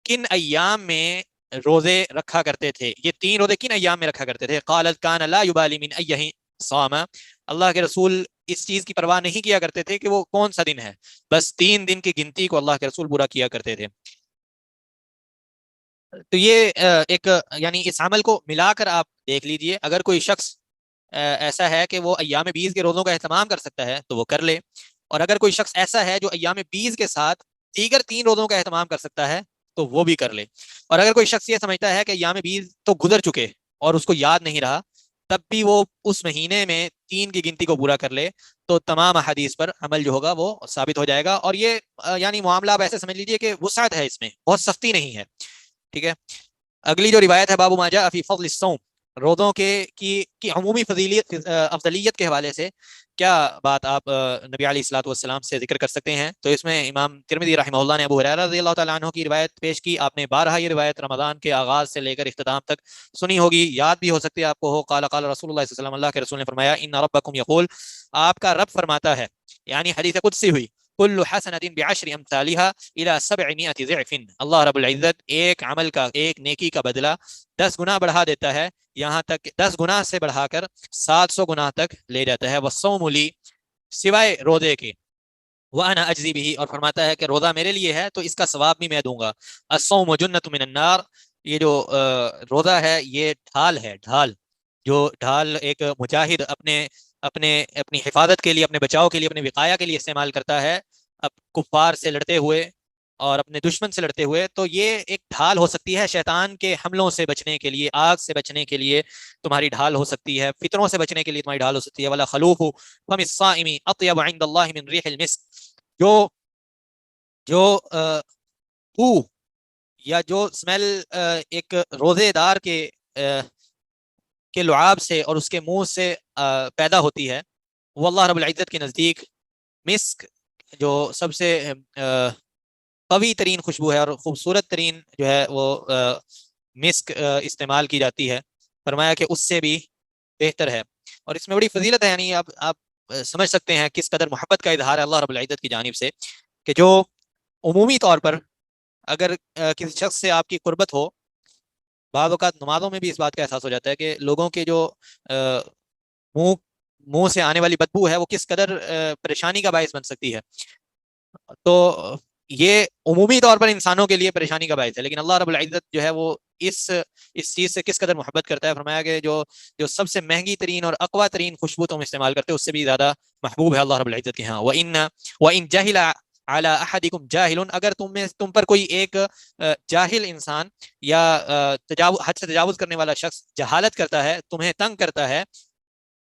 کن ایام میں روزے رکھا کرتے تھے، یہ 3 روزے کن ایام میں رکھا کرتے تھے؟ قالت کان لا یبالی من ایہ صام، اللہ کے رسول اس چیز کی پرواہ نہیں کیا کرتے تھے کہ وہ کون سا دن ہے، بس 3 دن کی گنتی کو اللہ کے رسول پورا کیا کرتے تھے۔ تو یہ ایک یعنی اس عمل کو ملا کر آپ دیکھ لیجئے، اگر کوئی شخص ایسا ہے کہ وہ ایام 20 کے روزوں کا اہتمام کر سکتا ہے تو وہ کر لے، اور اگر کوئی شخص ایسا ہے جو ایام 20 کے ساتھ دیگر 3 روزوں کا اہتمام کر سکتا ہے تو وہ بھی کر لے، اور اگر کوئی شخص یہ سمجھتا ہے کہ ایام 20 تو گزر چکے اور اس کو یاد نہیں رہا، تب بھی وہ اس مہینے میں 3 کی گنتی کو پورا کر لے، تو تمام احادیث پر عمل جو ہوگا وہ ثابت ہو جائے گا، اور یہ یعنی معاملہ آپ ایسے سمجھ لیجئے کہ وسعت ہے، اس میں بہت سختی نہیں ہے، ٹھیک ہے۔ اگلی جو روایت ہے باب ما جاء فی فضل الصوم، روزوں کی عمومی افضلیت کے حوالے سے کیا بات آپ نبی علیہ الصلوۃ والسلام سے ذکر کر سکتے ہیں؟ تو اس میں امام ترمذی رحمہ اللہ نے ابو ہریرہ رضی اللہ تعالیٰ عنہ کی روایت پیش کی، آپ نے بارہا یہ روایت رمضان کے آغاز سے لے کر اختتام تک سنی ہوگی، یاد بھی ہو سکتی ہے آپ کو ہو۔ قال قال رسول اللہ صلی اللہ علیہ وسلم، اللہ کے رسول نے فرمایا ان ربکم یقول، آپ کا رب فرماتا ہے، یعنی حدیث قدسی ہوئی، کل حسنۃ بعشر امثالها الى 700 ضعف، اللہ رب العزت ایک عمل کا، ایک نیکی کا بدلہ 10 گنا بڑھا دیتا ہے، یہاں تک 10 گنا سے بڑھا کر 700 گنا تک لے جاتا ہے۔ والصوم لی، سوائے روزے کے، وانا اجزی بھی، اور فرماتا ہے کہ روزہ میرے لیے ہے تو اس کا ثواب بھی میں دوں گا۔ الصوم جنۃ من النار، یہ جو روزہ ہے یہ ڈھال ہے، ڈھال، جو ڈھال ایک مجاہد اپنی حفاظت کے لیے، اپنے بچاؤ کے لیے، اپنے وقایا کے لیے استعمال کرتا ہے، اب کفار سے لڑتے ہوئے اور اپنے دشمن سے لڑتے ہوئے، تو یہ ایک ڈھال ہو سکتی ہے شیطان کے حملوں سے بچنے کے لیے، آگ سے بچنے کے لیے تمہاری ڈھال ہو سکتی ہے، فتنوں سے بچنے کے لیے تمہاری ڈھال ہو سکتی ہے۔ ولا خلوف فم الصائم اطیب عند اللہ من ریح المسک، جو جو بو یا جو اسمیل ایک روزے دار کے لعاب سے اور اس کے منہ سے پیدا ہوتی ہے، وہ اللہ رب العزت کے نزدیک مسک، جو سب سے قوی ترین خوشبو ہے اور خوبصورت ترین جو ہے وہ مسک استعمال کی جاتی ہے، فرمایا کہ اس سے بھی بہتر ہے۔ اور اس میں بڑی فضیلت ہے، یعنی آپ سمجھ سکتے ہیں کس قدر محبت کا اظہار ہے اللہ رب العزت کی جانب سے، کہ جو عمومی طور پر اگر کسی شخص سے آپ کی قربت ہو، بعض اوقات نمازوں میں بھی اس بات کا احساس ہو جاتا ہے کہ لوگوں کے جو منہ سے آنے والی بدبو ہے وہ کس قدر پریشانی کا باعث بن سکتی ہے، تو یہ عمومی طور پر انسانوں کے لیے پریشانی کا باعث ہے، لیکن اللہ رب العزت جو ہے وہ اس چیز سے کس قدر محبت کرتا ہے، فرمایا کہ جو سب سے مہنگی ترین اور اقوی ترین خوشبو تم استعمال کرتے ہو اس سے بھی زیادہ محبوب ہے اللہ رب العزت کے ہاں۔ وَإِن جَهِلَ عَلَى أَحَدِكُمْ جَاهِلٌ، اگر تم پر کوئی ایک جاہل انسان یا حد سے تجاوز کرنے والا شخص جہالت کرتا ہے، تمہیں تنگ کرتا ہے،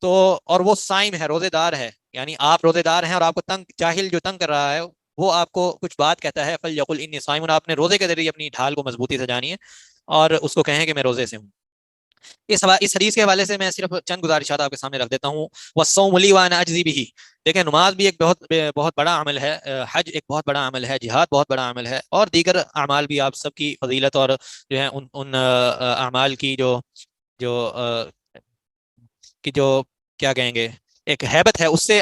تو اور وہ صائم ہے، روزے دار ہے، یعنی آپ روزے دار ہیں اور آپ کو جاہل جو تنگ کر رہا ہے وہ آپ کو کچھ بات کہتا ہے، فَلْيَقُلْ إِنِّي صَائِمٌ، آپ نے روزے کے ذریعے اپنی ڈھال کو مضبوطی سے جانیے اور اس کو کہیں کہ میں روزے سے ہوں۔ اس حدیث کے حوالے سے میں صرف چند گزارشات آپ کے سامنے رکھ دیتا ہوں۔ وَالصَّوْمُ لِي وَأَنَا أَجْزِي بِهِ، دیکھیں نماز بھی ایک بہت بڑا عمل ہے، حج ایک بہت بڑا عمل ہے، جہاد بہت بڑا عمل ہے، اور دیگر اعمال بھی آپ سب کی فضیلت اور جو ہے ان اعمال کی جو کیا کہیں گے ایک ہیبت ہے، اس سے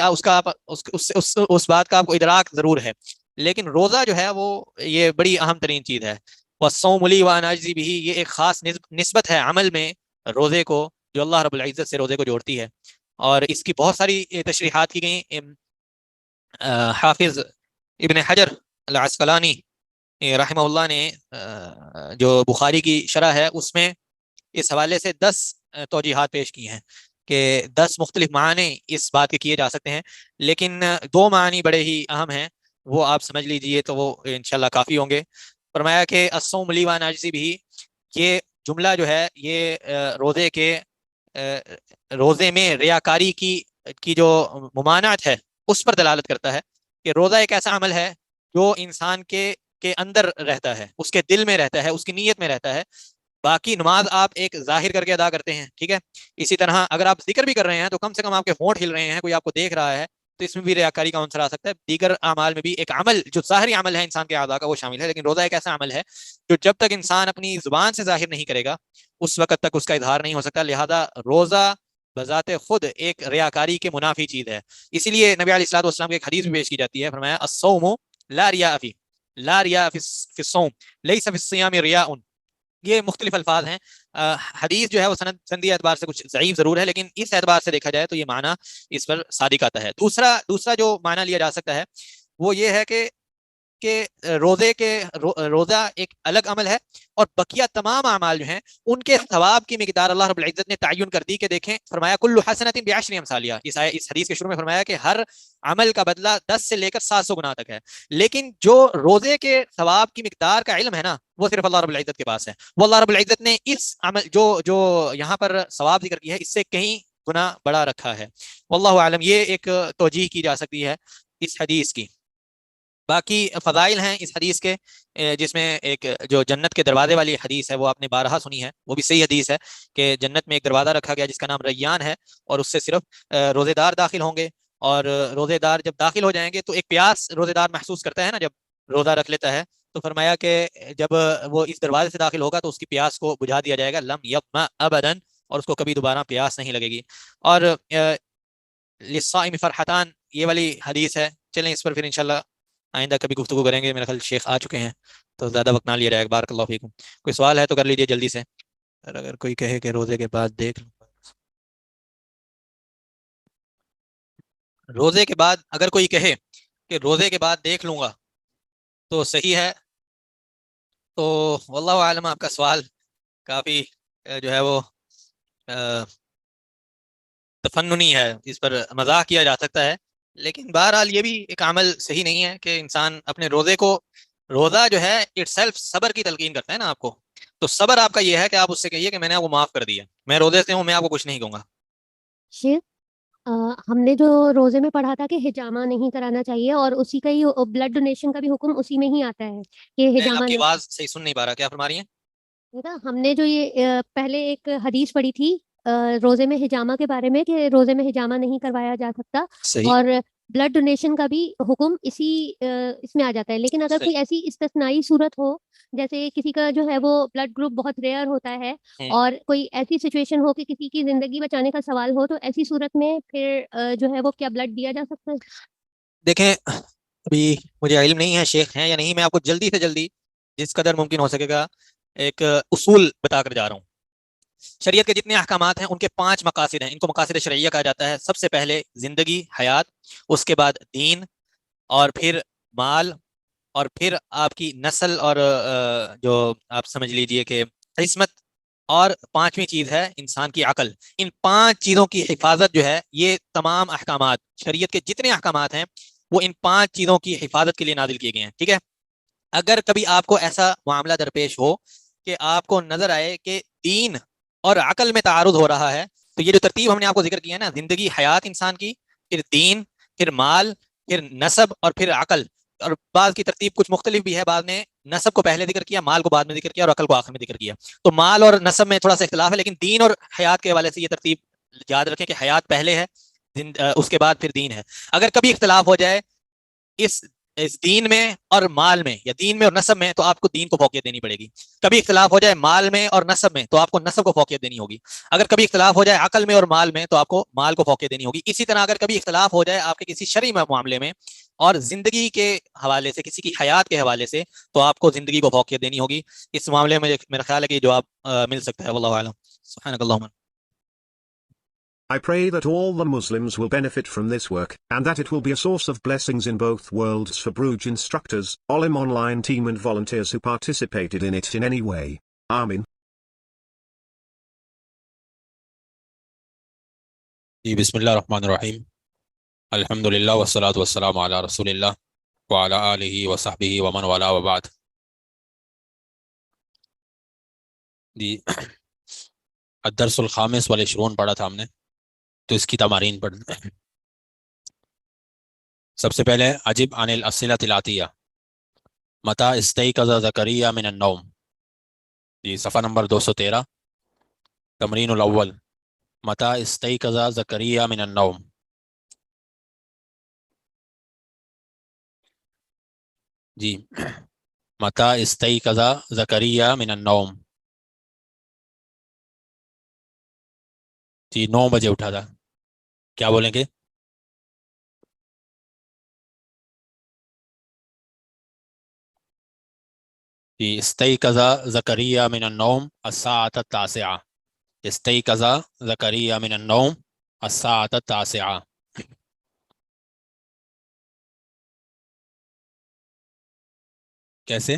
اس بات کا آپ کو ادراک ضرور ہے، لیکن روزہ جو ہے وہ یہ بڑی اہم ترین چیز ہے۔ وَالصَّوْمُ لِي وَأَنَا أَجْزِي بِهِ، یہ ایک خاص نسبت ہے عمل میں روزے کو، جو اللہ رب العزت سے روزے کو جوڑتی ہے، اور اس کی بہت ساری تشریحات کی گئیں۔ حافظ ابن حجر العسقلانی رحمہ اللہ نے جو بخاری کی شرح ہے اس میں اس حوالے سے 10 توجیحات پیش کی ہیں کہ 10 مختلف معنی اس بات کے کیے جا سکتے ہیں، لیکن 2 معنی بڑے ہی اہم ہیں، وہ آپ سمجھ لیجئے تو وہ انشاءاللہ کافی ہوں گے۔ فرمایا کہ الصوم لی وانا اجزی بھی، یہ جملہ جو ہے یہ روزے میں ریاکاری کی جو ممانعت ہے اس پر دلالت کرتا ہے کہ روزہ ایک ایسا عمل ہے جو انسان کے اندر رہتا ہے، اس کے دل میں رہتا ہے، اس کی نیت میں رہتا ہے۔ باقی نماز آپ ایک ظاہر کر کے ادا کرتے ہیں، ٹھیک ہے، اسی طرح اگر آپ ذکر بھی کر رہے ہیں تو کم سے کم آپ کے ہونٹ ہل رہے ہیں، کوئی آپ کو دیکھ رہا ہے، تو اس میں بھی ریاکاری کا عنصر آ سکتا ہے۔ دیگر اعمال میں بھی ایک عمل جو ظاہری عمل ہے انسان کے اعضاء کا وہ شامل ہے، لیکن روزہ ایک ایسا عمل ہے جو جب تک انسان اپنی زبان سے ظاہر نہیں کرے گا اس وقت تک اس کا اظہار نہیں ہو سکتا، لہذا روزہ بذات خود ایک ریاکاری کے منافی چیز ہے۔ اسی لیے نبی علیہ الصلوۃ والسلام کی ایک حدیث بھی پیش کی جاتی ہے، فرمایا الصوم لا ریاء فی، لا ریاء فی الصوم لیس فی الصیام ریاء، یہ مختلف الفاظ ہیں۔ حدیث جو ہے وہ سندی اعتبار سے کچھ ضعیف ضرور ہے، لیکن اس اعتبار سے دیکھا جائے تو یہ معنی اس پر صادق آتا ہے۔ دوسرا جو معنی لیا جا سکتا ہے وہ یہ ہے کہ روزہ ایک الگ عمل ہے، اور بقیہ تمام اعمال جو ہیں ان کے ثواب کی مقدار اللہ رب العزت نے تعین کر دی کہ دیکھیں، فرمایا کل حسنۃ بعشر امثالها، اس حدیث کے شروع میں فرمایا کہ ہر عمل کا بدلہ 10 سے لے کر 700 گنا تک ہے، لیکن جو روزے کے ثواب کی مقدار کا علم ہے نا وہ صرف اللہ رب العزت کے پاس ہے۔ وہ اللہ رب العزت نے اس عمل جو یہاں پر ثواب ذکر کیا ہے اس سے کہیں گنا بڑا رکھا ہے، واللہ عالم۔ یہ ایک توجیہ کی جا سکتی ہے اس حدیث کی۔ باقی فضائل ہیں اس حدیث کے، جس میں ایک جو جنت کے دروازے والی حدیث ہے وہ آپ نے بارہا سنی ہے، وہ بھی صحیح حدیث ہے کہ جنت میں ایک دروازہ رکھا گیا جس کا نام ریان ہے، اور اس سے صرف روزے دار داخل ہوں گے، اور روزے دار جب داخل ہو جائیں گے تو ایک پیاس روزے دار محسوس کرتا ہے نا جب روزہ رکھ لیتا ہے، تو فرمایا کہ جب وہ اس دروازے سے داخل ہوگا تو اس کی پیاس کو بجھا دیا جائے گا، لم یظمأ ابدا، اور اس کو کبھی دوبارہ پیاس نہیں لگے گی۔ اور للصائم فرحتان، یہ والی حدیث ہے، چلیں اس پر پھر انشاءاللہ آئندہ کبھی گفتگو کریں گے. میرا خیال شیخ آ چکے ہیں تو زیادہ وقت نہ لیا جائے. بارک اللہ فیکم. کوئی سوال ہے تو کر لیجیے جلدی سے. اور اگر کوئی کہے کہ روزے کے بعد دیکھ لوں, روزے کے بعد اگر کوئی کہے کہ روزے کے بعد دیکھ لوں گا تو صحیح ہے. تو واللہ عالم, آپ کا سوال کافی جو ہے وہ تفننی ہے, اس پر مزاح کیا جا سکتا ہے. لیکن بہرحال یہ بھی ایک عمل صحیح نہیں ہے کہ انسان اپنے روزے کو, روزہ جو ہے اٹ سیلف صبر کی تلقین کرتا ہے نا آپ کو. تو صبر آپ کا یہ ہے کہ آپ اس سے کہیے کہ میں نے آپ کو معاف کر دیا, میں روزے سے ہوں, میں آپ کو کچھ نہیں کہوں گا. شیخ ہم نے جو روزے میں پڑھا تھا کہ ہجامہ نہیں کرانا چاہیے اور اسی کا ہی بلڈ ڈونیشن کا بھی حکم اسی میں ہی آتا ہے کہ میں ہجامہ آپ کی نہیں. آواز صحیح سن نہیں پا رہا, کیا فرما رہی ہیں؟ ہم نے جو یہ پہلے ایک حدیث پڑھی تھی روزے میں ہجامہ کے بارے میں کہ روزے میں ہجامہ نہیں کروایا جا سکتا, صحیح اور بلڈ ڈونیشن کا بھی حکم اس میں آ جاتا ہے. لیکن اگر کوئی صحیح. ایسی استثنائی صورت ہو, جیسے کسی کا جو ہے وہ بلڈ گروپ بہت ریئر ہوتا ہے ہوں. اور کوئی ایسی سچویشن ہو کہ کسی کی زندگی بچانے کا سوال ہو, تو ایسی صورت میں پھر جو ہے وہ کیا بلڈ دیا جا سکتا ہے؟ دیکھیں, ابھی مجھے علم نہیں ہے شیخ ہیں یا نہیں, میں آپ کو جلدی سے جلدی جس قدر ممکن ہو سکے گا ایک اصول بتا کر جا رہا ہوں. شریعت کے جتنے احکامات ہیں ان کے 5 مقاصد ہیں, ان کو مقاصد شرعیہ کہا جاتا ہے. سب سے پہلے زندگی, حیات, اس کے بعد دین, اور پھر مال, اور پھر آپ کی نسل, اور جو آپ سمجھ لیجئے کہ قسمت, اور 5ویں چیز ہے انسان کی عقل. ان 5 چیزوں کی حفاظت جو ہے, یہ تمام احکامات, شریعت کے جتنے احکامات ہیں وہ ان 5 چیزوں کی حفاظت کے لیے نازل کیے گئے ہیں. ٹھیک ہے, اگر کبھی آپ کو ایسا معاملہ درپیش ہو کہ آپ کو نظر آئے کہ دین اور عقل میں تعارض ہو رہا ہے, تو یہ جو ترتیب ہم نے آپ کو ذکر کیا ہے نا, زندگی, حیات انسان کی, پھر دین, پھر مال, پھر نسب, اور پھر عقل, اور بعض کی ترتیب کچھ مختلف بھی ہے, بعد نے نسب کو پہلے ذکر کیا, مال کو بعد میں ذکر کیا, اور عقل کو آخر میں ذکر کیا. تو مال اور نسب میں تھوڑا سا اختلاف ہے, لیکن دین اور حیات کے حوالے سے یہ ترتیب یاد رکھیں کہ حیات پہلے ہے, اس کے بعد پھر دین ہے. اگر کبھی اختلاف ہو جائے اس دین میں اور مال میں, یا دین میں اور نسب میں, تو آپ کو دین کو فوقیت دینی پڑے گی. کبھی اختلاف ہو جائے مال میں اور نسب میں, تو آپ کو نسب کو فوقیت دینی ہوگی. اگر کبھی اختلاف ہو جائے عقل میں اور مال میں, تو آپ کو مال کو فوقیت دینی ہوگی. اسی طرح اگر کبھی اختلاف ہو جائے آپ کے کسی شرعی معاملے میں اور زندگی کے حوالے سے, کسی کی حیات کے حوالے سے, تو آپ کو زندگی کو فوقیت دینی ہوگی. اس معاملے میں میرا خیال ہے کہ جواب مل سکتا ہے. واللہ اعلم. سبحانک اللہم. I pray that all the Muslims will benefit from this work, and that it will be a source of blessings in both worlds for Bruj instructors, Olim online team and volunteers who participated in it in any way. Amin. جی بسم اللہ الرحمن الرحیم. الحمدللہ والصلاة والسلام علی رسول اللہ وعلی آلہ وصحبہ ومن والا وبعد. جی الدرس الخامس والعشرون پڑھا تھا ہم نے, تو اس کی تمارین پڑھ. سب سے پہلے عجب عن الاسئلۃ الآتیہ, متى استيقظ زکریا من النوم. جی صفحہ نمبر 213. تمرین الاول, متى استيقظ زکریا من النوم. جی متى استيقظ زکریا من النوم. جی 9 بجے اٹھا تھا. کیا بولیں گے؟ جی استيقظ زکریا من النوم الساعة التاسعة. استيقظ زکریا من النوم الساعة التاسعة. کیسے؟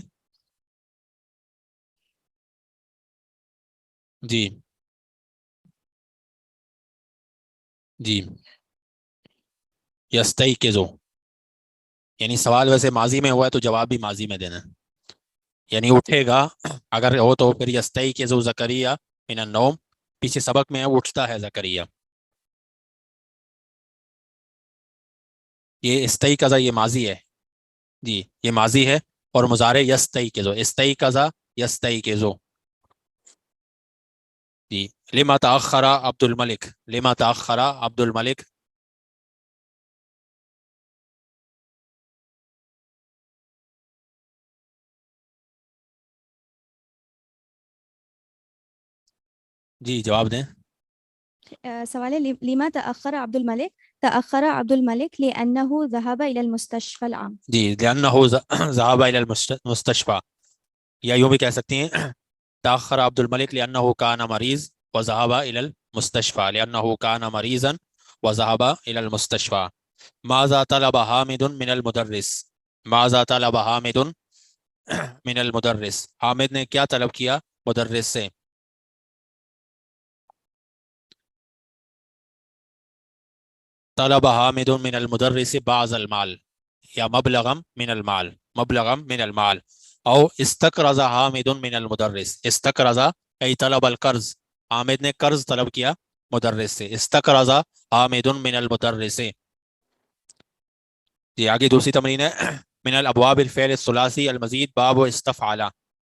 جی جی یستیقظ, یعنی سوال ویسے ماضی میں ہوا ہے تو جواب بھی ماضی میں دینا ہے, یعنی اٹھے گا اگر ہو تو پھر یستیقظ زکریا من النوم, پیچھے سبق میں ہے اٹھتا ہے زکریا. یہ استیقظ یہ ماضی ہے, جی یہ ماضی ہے, اور مضارع یستیقظ, استیقظ یستیقظ. جی لما تأخر عبد الملک, لما تأخر عبد الملک. جی جواب دیں. سوال ہے لیما تأخر عبد الملک, تأخر عبد الملك لأنه ذهب إلى المستشفى العام. جی لأنه ذهب إلى المستشفى، یا یوں بھی کہہ سکتے ہیں تأخر عبد الملک لأنه كان مریض وذهب إلى المستشفى لأنه كان مريضا وذهب إلى المستشفى. ماذا طلب حامد من المدرس؟ ماذا طلب حامد من المدرس؟ حامد نے کیا طلب کیا مدرس سے؟ طلب حامد من المدرس بعض المال یا مبلغا من المال، مبلغا من المال. او استقرض حامد من المدرس، استقرض ای طلب القرض، حامد نے قرض طلب کیا مدرس سے. استقرض حامد من المدرس. یہ آگے دوسری تمرین ہے. من الابواب الفعل الثلاثی المزید باب استفعل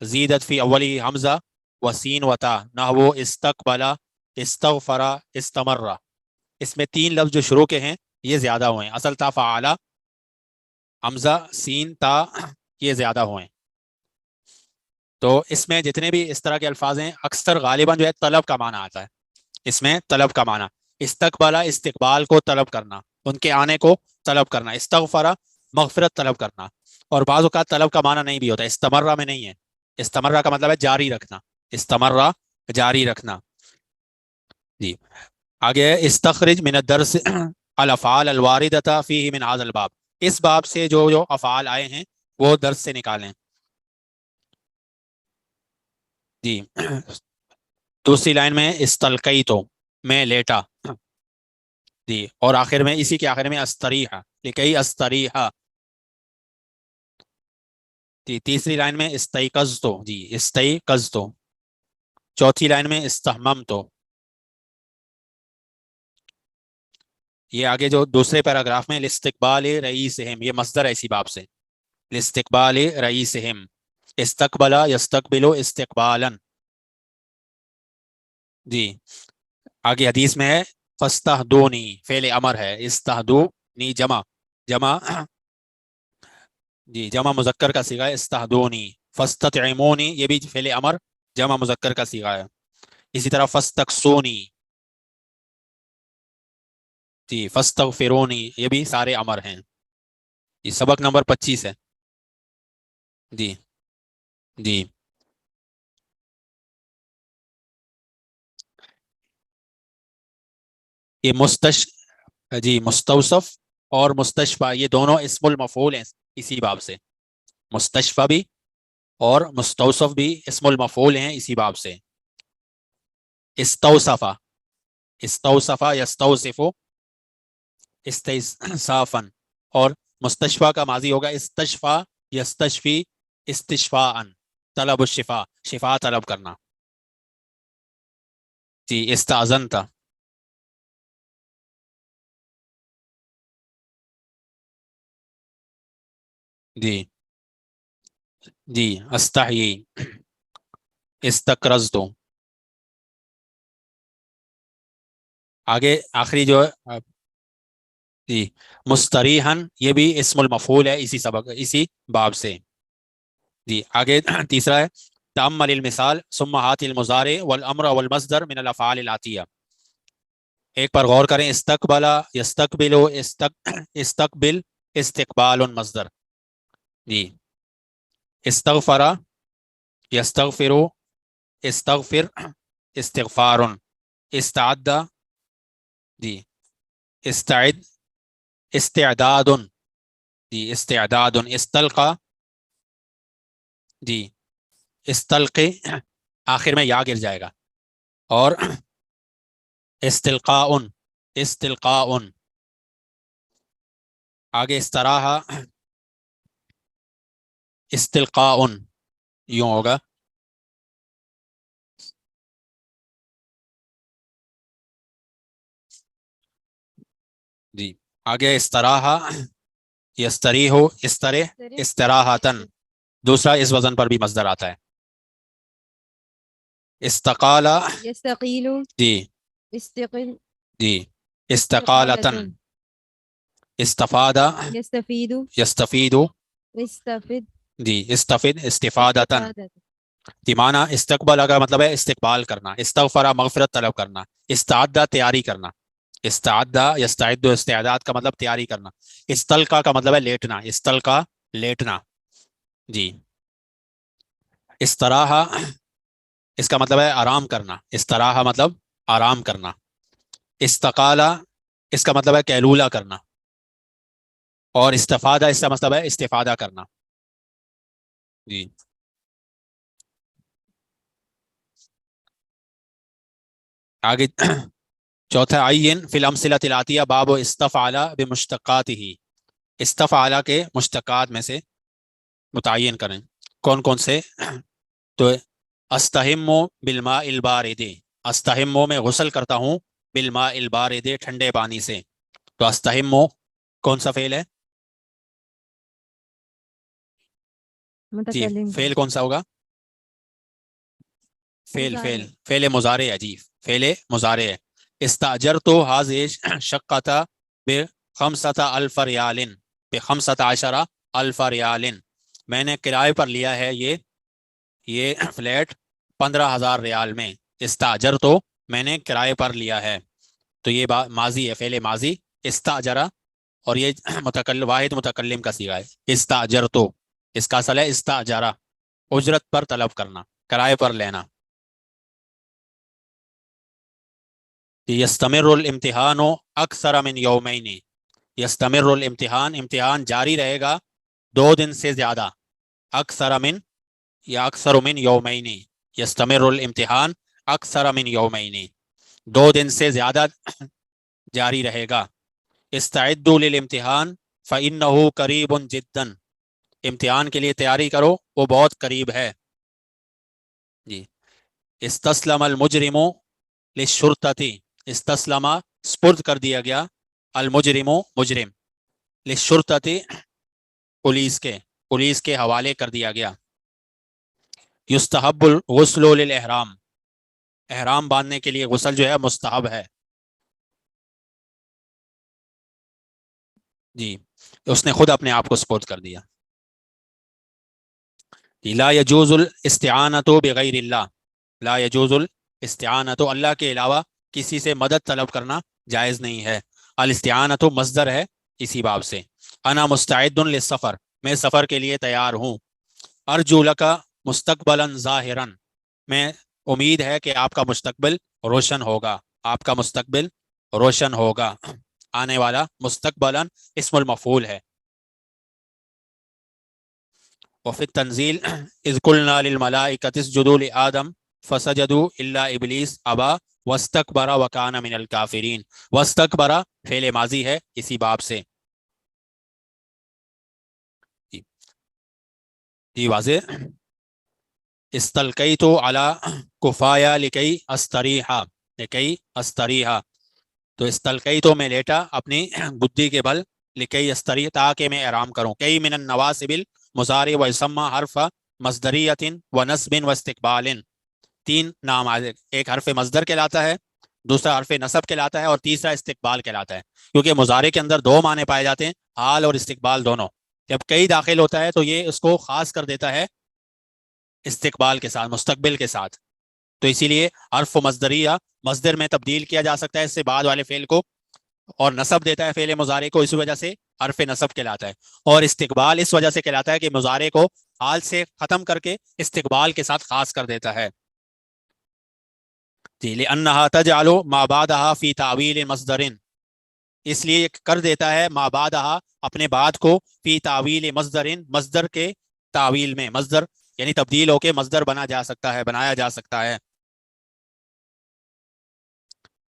زیدت فی اولی حمزہ وسین وتا نحو استقبل استغفر استمر. اس میں 3 لفظ جو شروع کے ہیں یہ زیادہ ہوئے ہیں. اصل تا فعال، حمزہ سین تا یہ زیادہ ہوئے ہیں. تو اس میں جتنے بھی اس طرح کے الفاظ ہیں اکثر غالباً جو ہے طلب کا معنی آتا ہے. اس میں طلب کا معنی استقبال استقبال کو طلب کرنا، ان کے آنے کو طلب کرنا. استغفر مغفرت طلب کرنا. اور بعض اوقات طلب کا معنی نہیں بھی ہوتا، استمرہ میں نہیں ہے. استمرہ کا مطلب ہے جاری رکھنا، استمرہ جاری رکھنا. جی آگے استخرج من الدرس الافعال الواردۃ فیہ من ھذا الباب. اس باب سے جو افعال آئے ہیں وہ درس سے نکالیں. جی دوسری لائن میں استلقیتو میں لیٹا. جی اور آخر میں اسی کے آخر میں استریح لکی استریح. جی تیسری لائن میں استیقظتو، جی استیقظتو. چوتھی لائن میں استحممتو. یہ آگے جو دوسرے پیراگراف میں لاستقبال رئیسہم، یہ مصدر ہے اسی باب سے. لاستقبال رئیسہم استقبل یستقبل استقبالا. جی آگے حدیث میں ہے فاستہدونی فعل امر ہے، استہدونی جمع جی جمع مذکر کا صیغہ ہے استہدونی. فاستطعمونی یہ بھی فعل امر جمع مذکر کا صیغہ ہے. اسی طرح فاستقسونی، جی فاستغفرونی یہ بھی سارے امر ہیں. یہ سبق نمبر 25 ہے. جی جی یہ مستوصف اور مستشفى یہ دونوں اسم المفعول ہیں اسی باب سے. مستشفى بھی اور مستوصف بھی اسم المفعول ہیں اسی باب سے. استوصفا یستوصف استیصافا، اور مستشفى کا ماضی ہوگا استشفى یستشفی استشفاء، طلب الشفاء شفا طلب کرنا. جی استاذنتا. جی جی استحیی استقرضتو. آگے آخری جو جی مستریحن یہ بھی اسم المفعول ہے اسی سبق اسی باب سے. جی آگے تیسرا ہے تأمل المثال ثم هات المضارع والامر والمصدر من الافعال الاتیہ. ایک پر غور کریں. استقبل یستقبل استقبل استقبال مصدر. جی استغفر یستغفر استغفر استغفار. استعد جی استعد استعداد. جی استعداد. استلقى جی استلقی آخر میں یا گر جائے گا. اور استلقاء استلقاء. آگے استراح استلقاء یوں ہوگا. جی آگے استراح یستریح استرح استراحتن. دوسرا اس وزن پر بھی مصدر آتا ہے. استقال يستقيل جی استقل جی استقالتن. استفاد يستفيد یستفید استفد جی استفد استفادتن. معنی استقبال کا مطلب ہے استقبال کرنا. استغفر مغفرت طلب کرنا. استعد تیاری کرنا. استعدا یستعد استعداد کا مطلب تیاری کرنا. استلقا کا مطلب ہے لیٹنا. استلقا لیٹنا. جی. استراحہ اس کا مطلب ہے آرام کرنا. استراحہ مطلب آرام کرنا. استقالہ اس کا مطلب ہے قیلولہ کرنا. اور استفادہ اس کا مطلب ہے استفادہ کرنا. جی. آگے چوتھا عین فی الامثلۃ الآتیہ باب استفعل بمشتقاتہ. استفعل کے مشتقات میں سے متعین کریں. کون کون سے؟ تو استہم بالماء البارد. استہم میں غسل کرتا ہوں بالماء البارد ٹھنڈے پانی سے. تو استہم کون سا فعل ہے؟ جی فعل کون سا ہوگا؟ فعل مضارع ہے. جی فعل مضارع ہے. استاجرت هذه شقة ب5,000 ریال ب15 ریال. میں نے کرائے پر لیا ہے یہ فلیٹ 15,000 ریال میں. استاجر تو میں نے کرائے پر لیا ہے. تو یہ ماضی ہے، فعل ماضی استاجرا. اور یہ واحد متکلم کا صیغہ ہے. استاجر تو اس کا اصل ہے استاجرا، اجرت پر طلب کرنا، کرائے پر لینا. یستمر الامتحان اکثر من یومین. یستمر الامتحان امتحان جاری رہے گا 2 دن سے زیادہ. اکثر من یا اکثر من یومین. یستمر الامتحان اکثر من یومین 2 دن سے زیادہ جاری رہے گا. استعدوا للامتحان فإنه قریب جدا. امتحان کے لیے تیاری کرو، وہ بہت قریب ہے. جی. استسلم المجرم للشرطۃ. استسلم سپرد کر دیا گیا، المجرم مجرم، للشرطۃ پولیس کے حوالے کر دیا گیا. یستحب الغسل للاحرام. احرام باندھنے کے لیے غسل جو ہے مستحب ہے. جی اس نے خود اپنے آپ کو سپرد کر دیا. لا یجوز الاستعانۃ بغیر اللہ. لا یجوز الاستعانۃ اللہ کے علاوہ کسی سے مدد طلب کرنا جائز نہیں ہے. الاستعانۃ مصدر ہے اسی باب سے. انا مستعد للسفر. میں سفر کے لیے تیار ہوں. ارجو لک مستقبلا ظاہرا. میں امید ہے کہ آپ کا مستقبل روشن ہوگا. آپ کا مستقبل روشن ہوگا. آنے والا مستقبلا اسم المفعول ہے. وفي التنزيل إذ قلنا للملائكة اسجدوا لآدم فسجدوا إلا إبليس أبى واستكبر وكان من الكافرين. واستكبر فعل ماضی ہے اسی باب سے. جی واضح. استلقيت على كفايا لكي أستريح. تو استلقيت میں لیٹا اپنی گدی کے بل، لكي أستريح تاکہ میں آرام کروں. کئی من النواسب مضارع و یسمى حرف مصدریت و نصب و استقبال. 3 نام آئے. ایک حرف مصدر کہلاتا ہے، دوسرا حرف نصب کہلاتا ہے، اور تیسرا استقبال کہلاتا ہے. کیونکہ مضارع کے اندر 2 معنی پائے جاتے ہیں، حال اور استقبال دونوں. جب کئی داخل ہوتا ہے تو یہ اس کو خاص کر دیتا ہے استقبال کے ساتھ، مستقبل کے ساتھ. تو اسی لیے حرف مصدریہ مصدر میں تبدیل کیا جا سکتا ہے اس سے بعد والے فعل کو، اور نصب دیتا ہے فعل مضارع کو، اس وجہ سے حرف نصب کہلاتا ہے. اور استقبال اس وجہ سے کہلاتا ہے کہ مضارع کو حال سے ختم کر کے استقبال کے ساتھ خاص کر دیتا ہے. لأنها تجعل ما بعدها في تعویل مصدر. اس لیے کر دیتا ہے ما بعدها اپنے بعد کو فی تعویل مصدر، مصدر کے تعویل میں. مصدر یعنی تبدیل ہو کے مصدر بنایا جا سکتا ہے.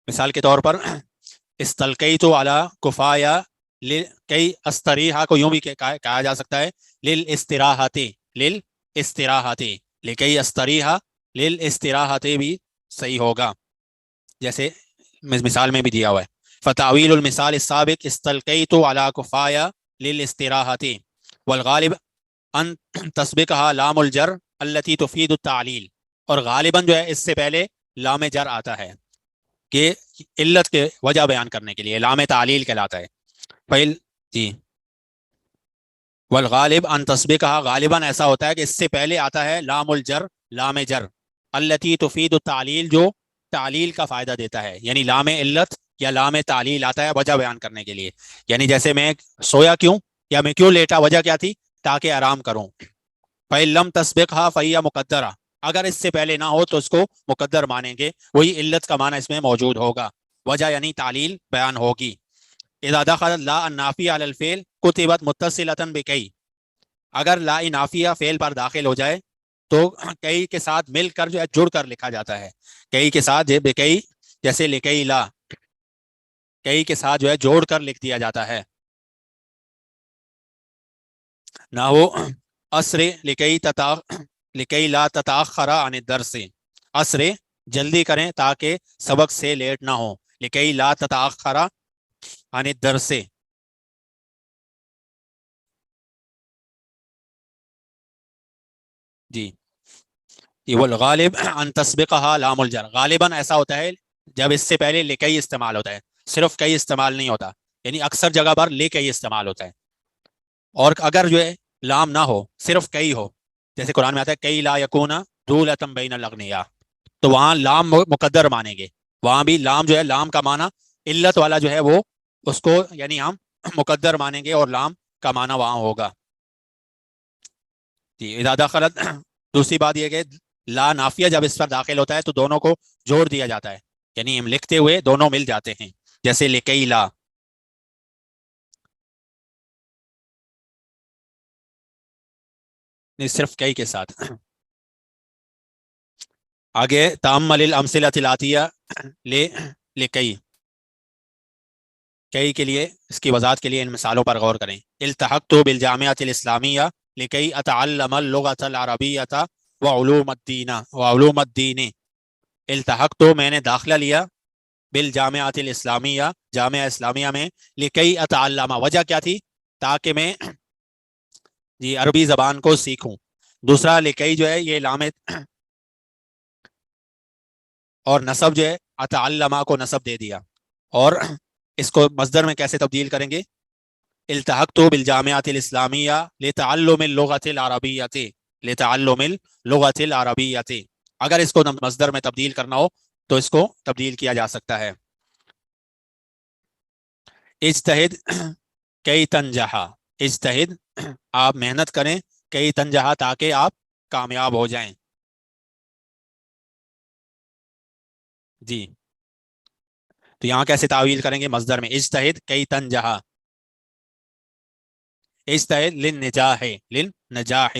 مثال کے طور پر استلقیت علی کفایا کئی استریحہ کو یوں بھی کہا جا سکتا ہے للاستراحت لکئی استریحہ للاستراحت بھی صحیح ہوگا، جیسے مثال میں بھی دیا ہوا ہے. فتاویل المثال السابق استلقیت علی کفایا للاستراحت والغالب ان تسبقها لام الجر التي تفید التعلیل. اور غالباً جو ہے اس سے پہلے لام جر آتا ہے کہ علت کے وجہ بیان کرنے کے لیے، لام تعلیل کہلاتا ہے. جی والغالب ان تسبقها، غالباً ایسا ہوتا ہے کہ اس سے پہلے آتا ہے لام الجر، لام جر التي تفید التعلیل جو تعلیل کا فائدہ دیتا ہے، یعنی لام علت یا لام تعلیل آتا ہے وجہ بیان کرنے کے لیے. یعنی جیسے میں سویا کیوں یا میں کیوں لیٹا, وجہ کیا تھی؟ تاکہ آرام کروں. فَإِن تسبقها فَهِيَ مُقَدَّرَةٌ, اگر اس سے پہلے نہ ہو تو اس کو مقدر مانیں گے. وہی علت کا معنی اس میں موجود ہوگا, وجہ یعنی تعلیل بیان ہوگی. اذا دخل لا النافیہ علی الفعل کتبت متصلۃ بکئی, اگر لا نافیہ فعل پر داخل ہو جائے تو کئی کے ساتھ مل کر جو ہے جڑ کر لکھا جاتا ہے. کئی کے ساتھ بکئی, جیسے لکئی لا, کئی کے ساتھ جو ہے جوڑ کر لکھ دیا جاتا ہے. نہ ہو اسر لکئی لا تتاخر عن الدرس, اسر جلدی کریں تاکہ سبق سے لیٹ نہ ہو. لکئی لا تتاخر عن الدرس. جی یہ والغالب ان تسبقها لام الجر, غالباً ایسا ہوتا ہے جب اس سے پہلے لکئی استعمال ہوتا ہے, صرف کئی استعمال نہیں ہوتا. یعنی اکثر جگہ پر لکئی استعمال ہوتا ہے. اور اگر جو ہے لام نہ ہو, صرف کئی ہو, جیسے قرآن میں آتا ہے کئی لا یکون دولۃ بین الاغنیاء, تو وہاں لام مقدر مانیں گے. وہاں بھی لام جو ہے, لام کا معنی علت والا جو ہے وہ اس کو یعنی ہم مقدر مانیں گے اور لام کا معنی وہاں ہوگا. جی اذا دخلت, دوسری بات یہ کہ لا نافیہ جب اس پر داخل ہوتا ہے تو دونوں کو جوڑ دیا جاتا ہے, یعنی ہم لکھتے ہوئے دونوں مل جاتے ہیں, جیسے لکئی لا. صرف کئی کے ساتھ. آگے تامل الامثلۃ الاتیہ لکئی, کئی کے لیے اس کی وضاحت کے لیے ان مثالوں پر غور کریں. التحقت بالجامعۃ الاسلامیہ لکئی اتعلم اللغۃ العربیۃ وعلوم الدین. التحقت, میں نے داخلہ لیا, بالجامعۃ الاسلامیہ, جامعہ اسلامیہ میں, لکئی اتعلم, وجہ کیا تھی؟ تاکہ میں جی عربی زبان کو سیکھوں. دوسرا لکئی جو ہے یہ لام اور نصب جو ہے اتعلم کو نصب دے دیا, اور اس کو مصدر میں کیسے تبدیل کریں گے؟ التحقت بالجامعۃ الاسلامیہ لتعلم اللغۃ العربیۃ, لتعلم اللغۃ العربیۃ. اگر اس کو مصدر میں تبدیل کرنا ہو تو اس کو تبدیل کیا جا سکتا ہے. اجتہد کئی تنجحا, اجتہد آپ محنت کریں, کئی تنجحا تاکہ آپ کامیاب ہو جائیں. جی تو یہاں کیسے تعویل کریں گے مصدر میں؟ اجتہد کئی تنجحا, اجتہد للنجاح, للنجاح,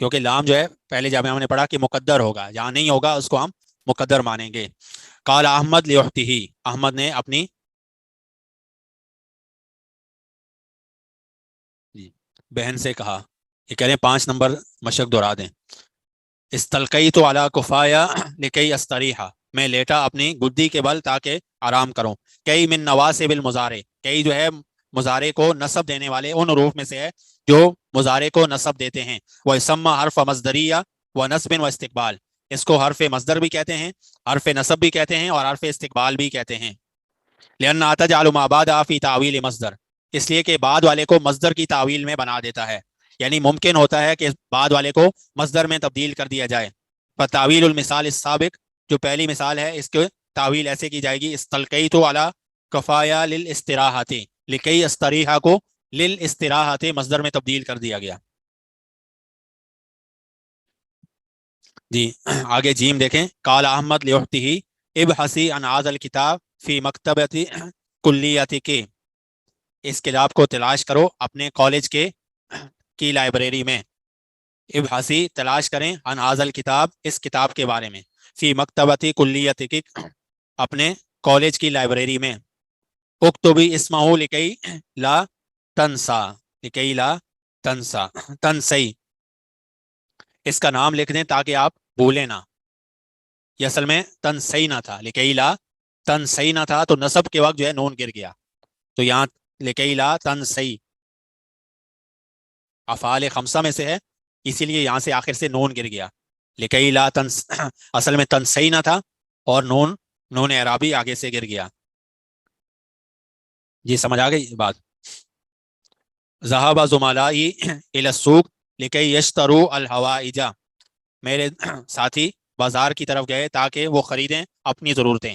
کیونکہ لام جو ہے پہلے جب ہم نے پڑھا کہ مقدر ہوگا, یہاں نہیں ہوگا, اس کو ہم مقدر مانیں گے. قال احمد لاختہ, احمد نے اپنی بہن سے کہا. یہ کہہ رہے ہیں 5 نمبر مشق دہرا دیں. استلقیت علی کفایا لکی استریحا, میں لیٹا اپنی گدی کے بل تاکہ آرام کروں. کئی من نواسب المضارع, کئی جو ہے مضارع کو نصب دینے والے ان حروف میں سے ہے جو مضارع کو نصب دیتے ہیں. وہ سما حرف مصدریہ و نصب و استقبال, اس کو حرف مصدر بھی کہتے ہیں, حرف نصب بھی کہتے ہیں, اور حرف استقبال بھی کہتے ہیں. لأن تجعل ما بعدها فی تعویل مصدر, اس لیے کہ بعد والے کو مصدر کی تعویل میں بنا دیتا ہے. یعنی ممکن ہوتا ہے کہ بعد والے کو مصدر میں تبدیل کر دیا جائے. فتعویل المثال السابق, جو پہلی مثال ہے اس کی تعویل ایسے کی جائے گی, استلقیت علی کفایا للاستراحۃ, لکی استریحا کو للاستراحۃ مصدر میں تبدیل کر دیا گیا. جی آگے جیم دیکھیں. قال احمد لاختہ ابحثی عن هذا الکتاب فی مکتبۃ کلیتک, اس کتاب کو تلاش کرو اپنے کالج کی لائبریری میں. ابحثی تلاش کریں, عن هذا الکتاب, اس کتاب کے بارے میں, فی مکتبۃ کلیتک, اپنے کالج کی لائبریری میں. اکتبی اسمہ لکی لا تنسا, لکی لا تنسا, تنسی, اس کا نام لکھ دیں تاکہ آپ بھولیں نہ. یہ اصل میں تنسی نہ تھا, لکی لا تنسی نہ تھا, تو نصب کے وقت جو ہے نون گر گیا, تو یہاں لکی لا تنسی افعال خمسہ میں سے ہے, اسی لیے یہاں سے آخر سے نون گر گیا. لکی لا تنس اصل میں تنسی نہ تھا, اور نون اعرابی آگے سے گر گیا. جی سمجھ آ گئی بات. ذهب زملائی الی السوق لکی یشتروا الحوائج, میرے ساتھی بازار کی طرف گئے تاکہ وہ خریدیں اپنی ضرورتیں.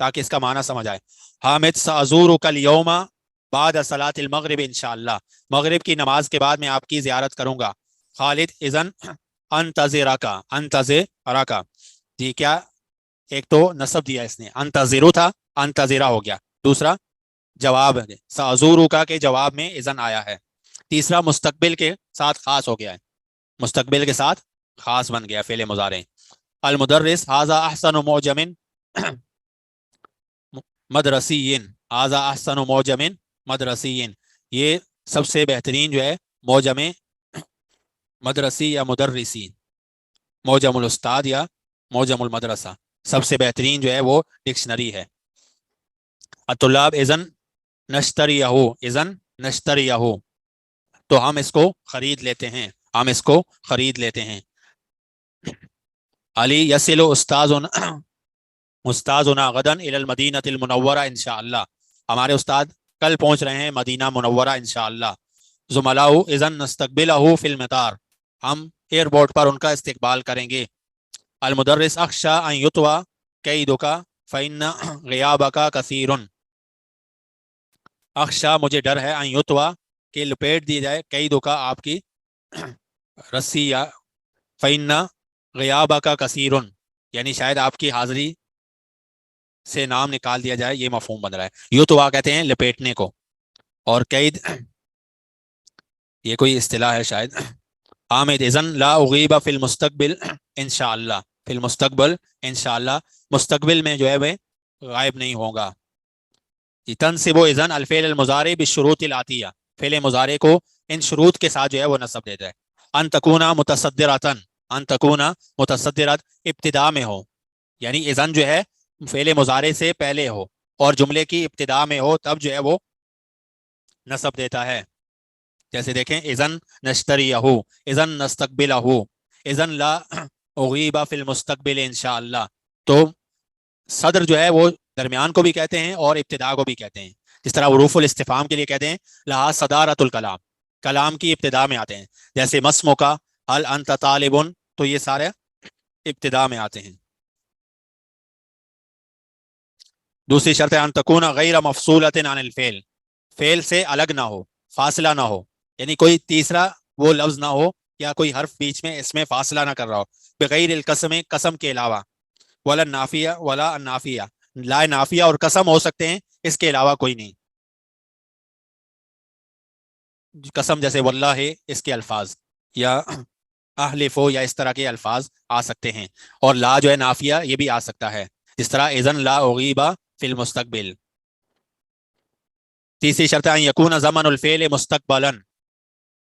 تاکہ اس کا معنی سمجھ آئے. حامد سأزورک اليوم بعد صلاۃ المغرب انشاءاللہ، مغرب کی نماز کے بعد میں آپ کی زیارت کروں گا. خالد اذن انتظرکا، انتظرکا، جی کیا ایک تو نصب دیا اس نے، انتظرو تھا انتظرہ ہو گیا. دوسرا جواب ہے سأزورک کے جواب میں اذن آیا ہے. تیسرا مستقبل کے ساتھ خاص ہو گیا ہے، مستقبل کے ساتھ خاص بن گیا فعل مضارع. المدرس ھذا احسن معجم مدرسین، ھذا احسن معجم مدرسین، یہ سب سے بہترین جو ہے معجم مدرسی یا مدرسین، معجم الاستاد یا معجم المدرسہ، سب سے بہترین جو ہے وہ ڈکشنری ہے. الطلاب اذن نشتریہ، اذن نشتریہ، تو ہم اس کو خرید لیتے ہیں، ہم اس کو خرید لیتے ہیں. علی یصل استاذنا غدا الی المدینہ المنورہ انشاءاللہ، ہمارے استاد کل پہنچ رہے ہیں مدینہ منورہ انشاءاللہ. زملاء اذن نستقبلہ فی المطار، ہم ایئرپورٹ پر ان کا استقبال کریں گے. المدرس اخشى ان یطوی کیدک فإن غیابک کثیر، اخشا مجھے ڈر ہے، ان یطوی کہ لپیٹ دی جائے، کیدک آپ کی رسی، یا فإن غیابک کثیر یعنی شاید آپ کی حاضری سے نام نکال دیا جائے، یہ مفہوم بن رہا ہے. یطوی کہتے ہیں لپیٹنے کو، اور قید یہ کوئی اصطلاح ہے شاید. حامد اذن لا اغیب فی المستقبل انشاءاللہ، فی المستقبل انشاءاللہ، مستقبل میں جو ہے وہ غائب نہیں ہوگا. تنصب اذن الفعل المضارع بالشروط الاتیہ، فعل مضارع کو ان شروط کے ساتھ جو ہے وہ نصب دیتا ہے. ان تکون متصدرۃ، ان تکون متصدرۃ ابتدا میں ہو، یعنی اذن جو ہے فعل مضارع سے پہلے ہو اور جملے کی ابتدا میں ہو، تب جو ہے وہ نصب دیتا ہے. جیسے دیکھیں اذن نشتریہ، اذن نستقبلہ، اذن لا اغیب فی المستقبل انشاءاللہ. تو صدر جو ہے وہ درمیان کو بھی کہتے ہیں اور ابتدا کو بھی کہتے ہیں، جس طرح حروف الاستفہام کے لیے کہتے ہیں لہا صدارت الکلام، کلام کی ابتدا میں آتے ہیں. جیسے مسمو کا هل انت طالب، تو یہ سارے ابتدا میں آتے ہیں. دوسری شرط ہے ان تکون غیر مفصولۃ عن الفعل، فعل سے الگ نہ ہو، فاصلہ نہ ہو، یعنی کوئی تیسرا وہ لفظ نہ ہو یا کوئی حرف بیچ میں اس میں فاصلہ نہ کر رہا ہو. بغیر القسم، قسم کے علاوہ، ولا النافیہ ولا النافیہ، لا نافیہ اور قسم ہو سکتے ہیں، اس کے علاوہ کوئی نہیں. قسم جیسے واللہ اس کے الفاظ، یا احلف یا اس طرح کے الفاظ آ سکتے ہیں. اور لا جو ہے نافیہ یہ بھی آ سکتا ہے، جس طرح اذن لا اغیب فی المستقبل. تیسری شرط ہے یکون زمن الفعل مستقبلا،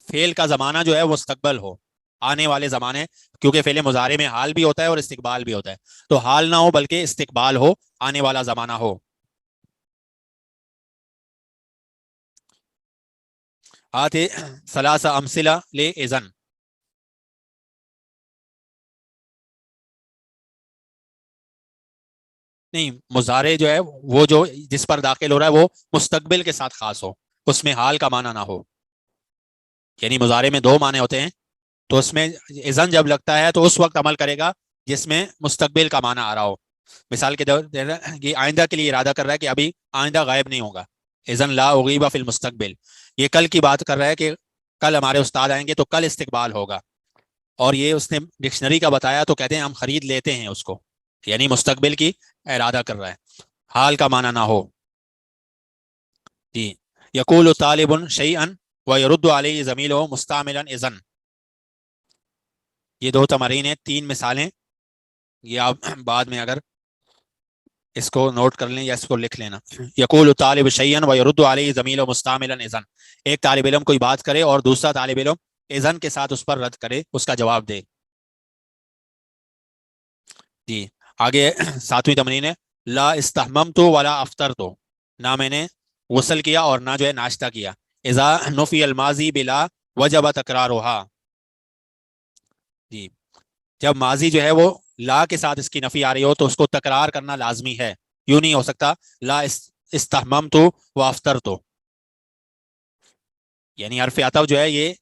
فعل کا زمانہ جو ہے مستقبل ہو، آنے والے زمانے، کیونکہ فعل مضارع میں حال بھی ہوتا ہے اور استقبال بھی ہوتا ہے، تو حال نہ ہو بلکہ استقبال ہو، آنے والا زمانہ ہو. آتے ثلاث امثلہ لإذن، نہیں مضارع جو ہے وہ جو جس پر داخل ہو رہا ہے وہ مستقبل کے ساتھ خاص ہو، اس میں حال کا معنی نہ ہو. یعنی مضارع میں دو معنی ہوتے ہیں، تو اس میں اذن جب لگتا ہے تو اس وقت عمل کرے گا جس میں مستقبل کا معنی آ رہا ہو. مثال کے طور یہ آئندہ کے لیے ارادہ کر رہا ہے کہ ابھی آئندہ غائب نہیں ہوگا، اذن لا اغیب فی المستقبل. یہ کل کی بات کر رہا ہے کہ کل ہمارے استاد آئیں گے تو کل استقبال ہوگا، اور یہ اس نے ڈکشنری کا بتایا تو کہتے ہیں ہم خرید لیتے ہیں اس کو، یعنی مستقبل کی ارادہ کر رہا ہے، حال کا معنی نہ ہو. جی یقول طالب شیئا ویرد علیہ زمیلہ مستعملا اذن، یہ دو تمارین ہیں، تین مثالیں، یہ آپ بعد میں اگر اس کو نوٹ کر لیں یا اس کو لکھ لینا. یقول طالب شیئا ویرد علیہ زمیلہ مستعملا اذن، ایک طالب علم کوئی بات کرے اور دوسرا طالب علم اذن کے ساتھ اس پر رد کرے، اس کا جواب دے. جی آگے ساتویں تمرین ہے لا استحممت ولا افطرت، نہ میں نے غسل کیا اور نہ جو ہے ناشتہ کیا. اذا نفی الماضی بلا وجب تکرارها، جی جب ماضی جو ہے وہ لا کے ساتھ اس کی نفی آ رہی ہو تو اس کو تکرار کرنا لازمی ہے، یوں نہیں ہو سکتا لا استحممت وافطرت، یعنی حرف عطف جو ہے یہ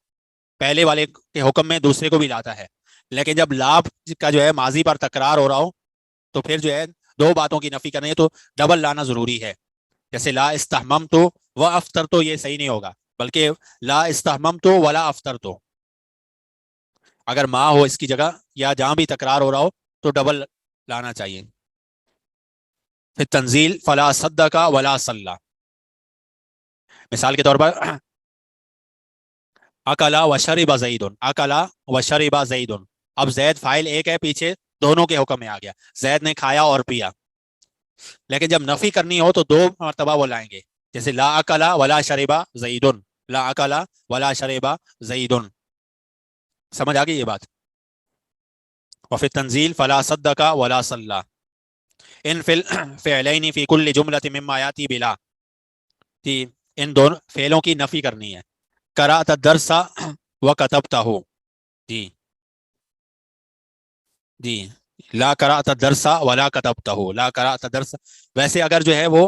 پہلے والے کے حکم میں دوسرے کو بھی لاتا ہے، لیکن جب لا کا جو ہے ماضی پر تکرار ہو رہا ہو تو پھر جو ہے دو باتوں کی نفی کرنی ہے تو ڈبل لانا ضروری ہے. جیسے لا استحممت و افطرت یہ صحیح نہیں ہوگا, بلکہ لا استحممت ولا افطرت. اگر ما ہو اس کی جگہ یا جہاں بھی تکرار ہو رہا ہو تو ڈبل لانا چاہیے. پھر تنزیل فلا صدق ولا صلی. مثال کے طور پر اکلا و شرب زید, اکلا و شرب زید. اب زید فاعل ایک ہے, پیچھے دونوں کے حکم میں آ گیا, زید نے کھایا اور پیا. لیکن جب نفی کرنی ہو تو دو مرتبہ وہ لائیں گے, جیسے لا اکلا ولا شربا زیدن, لا اکلا ولا شربا زیدن. سمجھ آ گئی یہ بات؟ وفي التنزيل فلا صدق ولا صلى ان فی الفعلین فی کل جملۃ مما یاتی بلا. جی ان دونوں فعلوں کی نفی کرنی ہے. قرأت الدرس وکتبتہ. جی جی لا قرأت الدرس ولا کتبتہ, لا قرأت الدرس. ویسے اگر جو ہے وہ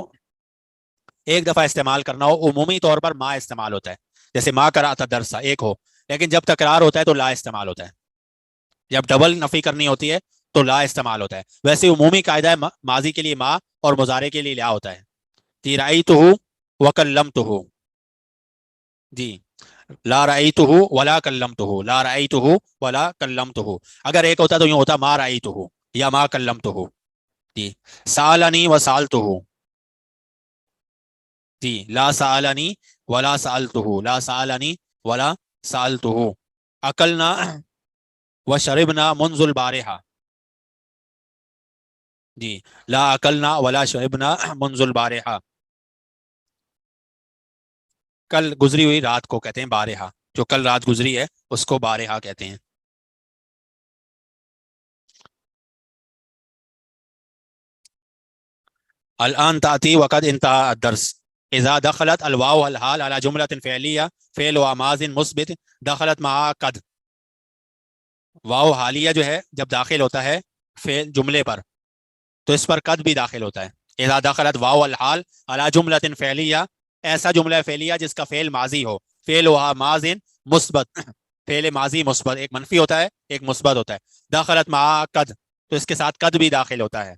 ایک دفعہ استعمال کرنا ہو, عمومی طور پر ما استعمال ہوتا ہے, جیسے ما قرأت الدرس ایک ہو, لیکن جب تکرار ہوتا ہے تو لا استعمال ہوتا ہے. جب ڈبل نفی کرنی ہوتی ہے تو لا استعمال ہوتا ہے. ویسے عمومی قاعدہ ہے ماضی کے لیے ما اور مضارع کے لیے لا ہوتا ہے. جی رأیتہ وکلمتہ. جی لا رأیتہ ولا کلمتہ, لا رأیتہ ولا کلمتہ. اگر ایک ہوتا تو یوں ہوتا ما رأیتہ یا ما کلمتہ. جی سألنی وسألتہ. جی لا سألنی ولا سألتہ, لا سألنی ولا سألتہ. اکلنا وشربنا منذ البارحہ. جی لا اکلنا ولا شربنا منذ البارحہ. کل گزری ہوئی رات کو کہتے ہیں بارحہ, جو کل رات گزری ہے اس کو بارحہ کہتے ہیں. الان تاتی وقد انتهى الدرس. اذا دخلت الواو الحال على جملة فعلیہ فعل و ماض مثبت دخلت مع قد. واو حالیہ جو ہے جب داخل ہوتا ہے فعل جملے پر تو اس پر قد بھی داخل ہوتا ہے. اذا دخلت واو الحال على جملة فعلیہ, ایسا جملہ فعلیہ جس کا فعل ماضی ہو, فعل و ماض مثبت, فعل ماضی مثبت, ایک منفی ہوتا ہے ایک مثبت ہوتا ہے. دخلت مع قد, تو اس کے ساتھ قد بھی داخل ہوتا ہے.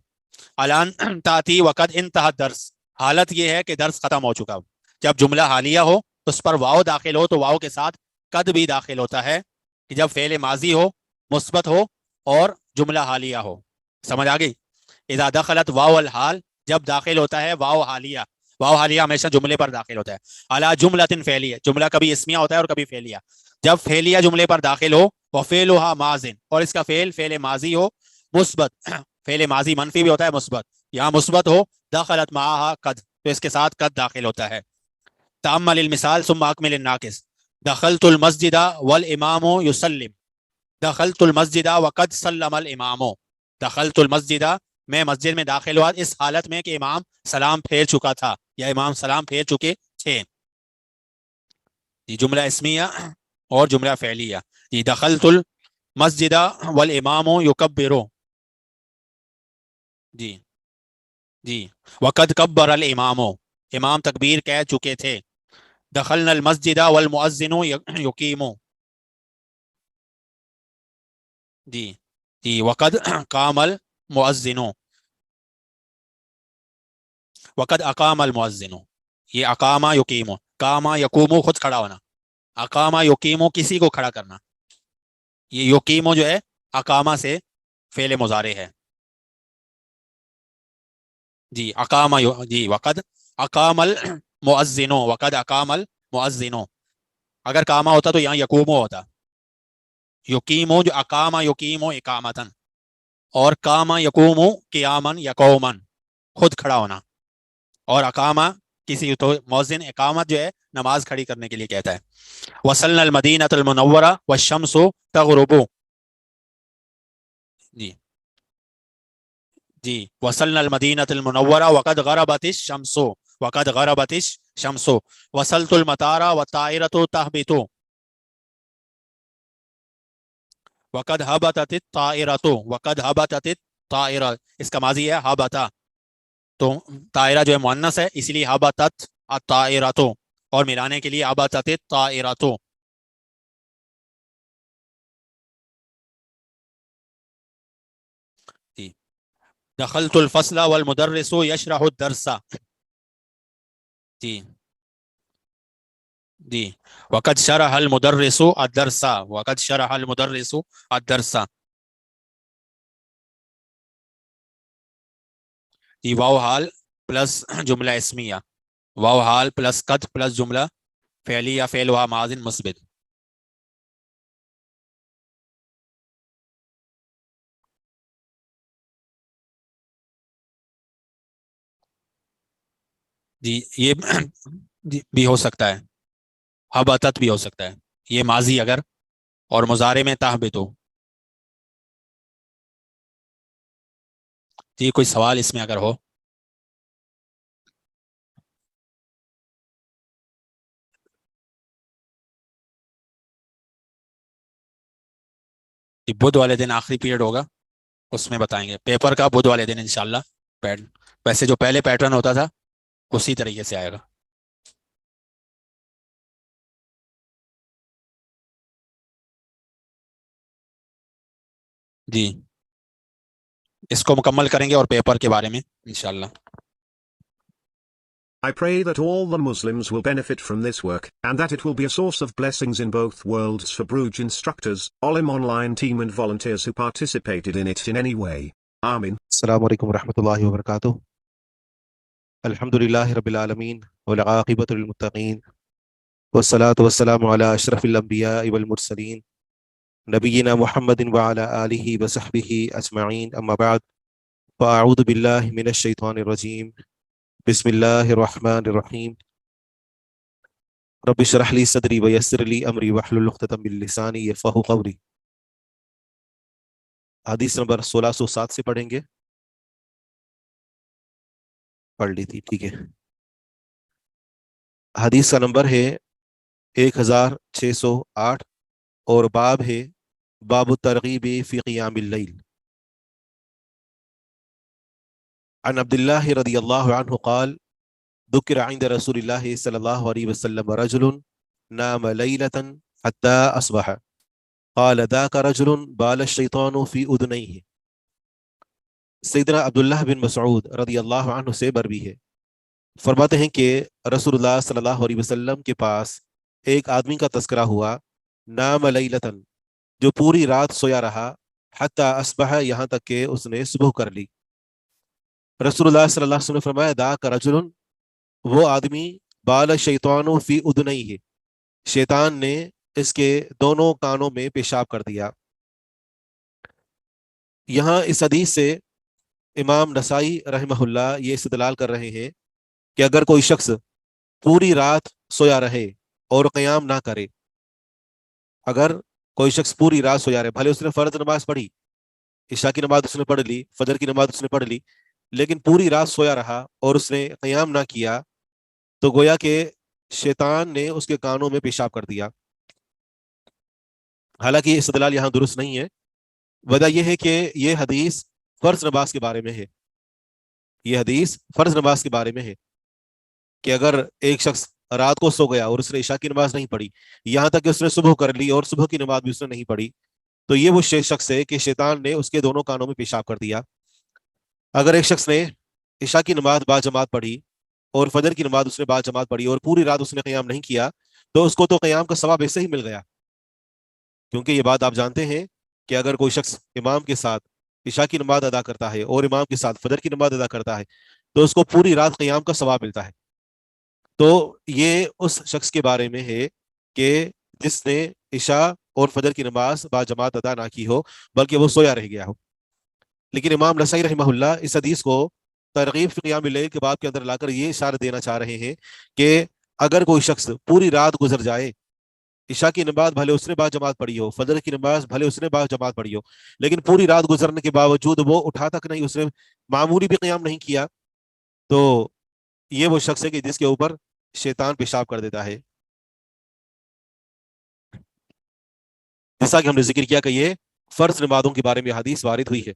الان تاتی وقد انتہا الدرس, حالت یہ ہے کہ درس ختم ہو چکا. جب جملہ حالیہ ہو اس پر واو داخل ہو تو واو کے ساتھ قد بھی داخل ہوتا ہے, کہ جب فعل ماضی ہو مثبت ہو اور جملہ حالیہ ہو. سمجھ آ گئی؟ اذا دخلت واو الحال, جب داخل ہوتا ہے واو حالیہ, واو حالیہ ہمیشہ جملے پر داخل ہوتا ہے. علی جملۃ فعلیہ, جملہ کبھی اسمیہ ہوتا ہے اور کبھی فعلیہ. جب فعلیہ جملے پر داخل ہو وفعلها ماض, اور اس کا فعل ماضی ہو مثبت, فعل ماضی منفی بھی ہوتا ہے مثبت, یہاں مثبت ہو دخلت معها قد, تو اس کے ساتھ قد داخل ہوتا ہے. تأمل المثال ثم اکمل الناقص. دخلت المسجد والامام یسلم. دخلت المسجد وقد سلم الامام. دخلت المسجد, میں مسجد میں داخل ہوا اس حالت میں کہ امام سلام پھیر چکا تھا یا امام سلام پھیر چکے تھے. جملہ اسمیہ اور جملہ فعلیہ. جی دخلت المسجد والامام یکبر. جی جی وقد کبر الامام, امام تکبیر کہہ چکے تھے. دخلنا المسجد والمؤذن یقیم. جی جی وقد قام المؤذن, وقد اقام المؤذن. یہ اقامہ یقیم, قامہ یقوم خود کھڑا ہونا, اقامہ یقیم کسی کو کھڑا کرنا. یہ یقیم جو ہے اقامہ سے فعل مضارع ہے. جی اقامہ, جی وقد اقام المؤذن, وقد اقام المؤذن. اگر قامہ ہوتا تو یہاں یقوم ہوتا. یقیمو جو اقامہ یقیمو اقامتن, اور قامہ یقوم قیامن یقومن, خود کھڑا ہونا. اور اقامہ کسی تو مؤذن اقامت جو ہے نماز کھڑی کرنے کے لیے کہتا ہے. وصلنا المدینۃ المنورہ والشمس تغرب. جی جی وصلنا المدینۃ المنورہ وقد غربت الشمس, وقد غربت الشمس. وصلت المطار والطائرۃ تہبط. وقد ہبطت الطائرۃ, وقد ہبطت الطائرہ, اس کا ماضی ہے ہبطا, تو طائرہ جو ہے مؤنث ہے اس لیے ہبطت الطائرۃ, اور ملانے کے لیے ہبطت الطائرۃ. جی دخلت الفصل والمدرس يشرح الدرس. جی جی وقد شرح المدرس الدرس. وقد شرح المدرس الدرس. جی واو حال پلس جملہ اسمیہ. واو حال پلس قد پلس جملہ فعلی یا فعل و ماضی مثبت. جی یہ جی بھی ہو سکتا ہے. حبتت بھی ہو سکتا ہے یہ ماضی اگر, اور مضارع میں تحبت ہو. جی کوئی سوال اس میں اگر ہو. جی بدھ والے دن آخری پیریڈ ہوگا, اس میں بتائیں گے پیپر کا بدھ والے دن انشاءاللہ. ویسے جو پہلے پیٹرن ہوتا تھا اسی طریقے سے آئے گا. جی اس کو مکمل کریں گے اور پیپر کے بارے میں انشاءاللہ. I pray that all the Muslims will benefit from this work, and that it will be a source of blessings in both worlds for Bruges instructors, Olim online team and volunteers who participated in it in any way. Amin. السلام علیکم ورحمۃ اللہ وبرکاتہ. الحمد للہ رب العالمین والعاقبۃ للمتقین والصلاۃ والسلام علی اشرف الانبیاء والمرسلین نبینا محمد وعلی آلہ وصحبہ اجمعین. اما بعد فاعوذ باللہ من الشیطان الرجیم. بسم اللہ الرحمن الرحیم. رب اشرح لی صدری ویسر لی امری واحلل عقدۃ من لسانی یفقہوا قولی. حدیث نمبر 1607 سے پڑھیں گے. پڑھ لی تھی, ٹھیک ہے. حدیث کا نمبر ہے 1608 اور باب ہے باب الترغیب فی قیام اللیل. عن عبد اللہ رضی اللہ عنہ قال ذکر عند رسول اللہ صلی اللہ علیہ وسلم رجل نام لیلة حتى اصبح قال ذاك رجل بال الشیطان فی اذنیہ. سیدنا عبداللہ بن مسعود رضی اللہ عنہ سے مروی ہے, فرماتے ہیں کہ رسول اللہ صلی اللہ علیہ وسلم کے پاس ایک آدمی کا تذکرہ ہوا, نام لیلتن, جو پوری رات سویا رہا, حتی اصبح, یہاں تک کہ اس نے صبح کر لی. رسول اللہ صلی اللہ علیہ وسلم نے فرمایا ذاک رجل, وہ آدمی, بال شیطان فی اذنیہ, شیطان نے اس کے دونوں کانوں میں پیشاب کر دیا. یہاں اس حدیث سے امام نسائی رحمہ اللہ یہ استدلال کر رہے ہیں کہ اگر کوئی شخص پوری رات سویا رہے اور قیام نہ کرے, اگر کوئی شخص پوری رات سویا رہے, بھلے اس نے فرض نماز پڑھی, عشاء کی نماز اس نے پڑھ لی, فجر کی نماز اس نے پڑھ لی, لیکن پوری رات سویا رہا اور اس نے قیام نہ کیا, تو گویا کہ شیطان نے اس کے کانوں میں پیشاب کر دیا. حالانکہ یہ استدلال یہاں درست نہیں ہے. وجہ یہ ہے کہ یہ حدیث فرض نماز کے بارے میں ہے. یہ حدیث فرض نماز کے بارے میں ہے کہ اگر ایک شخص رات کو سو گیا اور اس نے عشاء کی نماز نہیں پڑھی, یہاں تک کہ اس نے صبح کر لی اور صبح کی نماز بھی اس نے نہیں پڑھی, تو یہ وہ شخص ہے کہ شیطان نے اس کے دونوں کانوں میں پیشاب کر دیا. اگر ایک شخص نے عشاء کی نماز با جماعت پڑھی اور فجر کی نماز اس نے با جماعت پڑھی اور پوری رات اس نے قیام نہیں کیا, تو اس کو تو قیام کا ثواب ایسے ہی مل گیا. کیونکہ یہ بات آپ جانتے ہیں کہ اگر کوئی شخص امام کے ساتھ عشاء کی نماز ادا کرتا ہے اور امام کے ساتھ فجر کی نماز ادا کرتا ہے, تو اس کو پوری رات قیام کا ثواب ملتا ہے. تو یہ اس شخص کے بارے میں ہے کہ جس نے عشاء اور فجر کی نماز با جماعت ادا نہ کی ہو, بلکہ وہ سویا رہ گیا ہو. لیکن امام نسائی رحمہ اللہ اس حدیث کو ترغیب فی قیام اللیل کے باب کے اندر لا کر یہ اشارہ دینا چاہ رہے ہیں کہ اگر کوئی شخص پوری رات گزر جائے, عشاء کی نماز بھلے اس نے با جماعت پڑھی ہو, فجر کی نماز بھلے اس نے با جماعت پڑھی ہو, لیکن پوری رات گزرنے کے باوجود وہ اٹھا تک نہیں, اس نے معمولی بھی قیام نہیں کیا, تو یہ وہ شخص ہے کہ جس کے اوپر شیطان پیشاب کر دیتا ہے. جیسا کہ ہم نے ذکر کیا کہ یہ فرض نمازوں کے بارے میں حدیث وارد ہوئی ہے.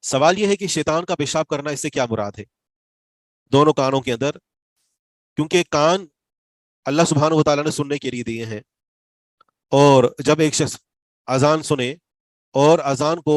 سوال یہ ہے کہ شیطان کا پیشاب کرنا, اس سے کیا مراد ہے دونوں کانوں کے اندر؟ کیونکہ کان اللہ سبحانہ و تعالیٰ نے سننے کے لیے دیے ہیں, اور جب ایک شخص اذان سنے اور اذان کو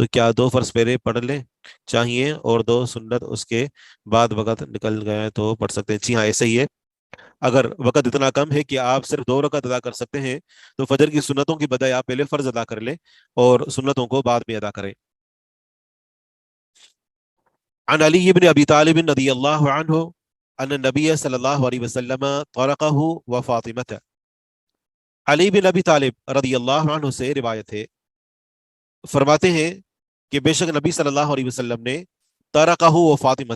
تو کیا 2 فرض پہلے پڑھ لیں چاہیے اور 2 سنت اس کے بعد وقت نکل گئے تو پڑھ سکتے ہیں؟ جی ہاں ایسے ہی ہے. اگر وقت اتنا کم ہے کہ آپ صرف 2 رکعت ادا کر سکتے ہیں تو فجر کی سنتوں کی بجائے آپ پہلے فرض ادا کر لیں اور سنتوں کو بعد میں ادا کریں. عن علی بن ابی طالب رضی اللہ عنہ ان النبی صلی اللہ علیہ وسلم طرقہ وفاطمہ. علی بن ابی طالب رضی اللہ عنہ سے روایت ہے، فرماتے ہیں کہ بے شک نبی صلی اللہ علیہ وسلم نے طرقہ وفاطمہ،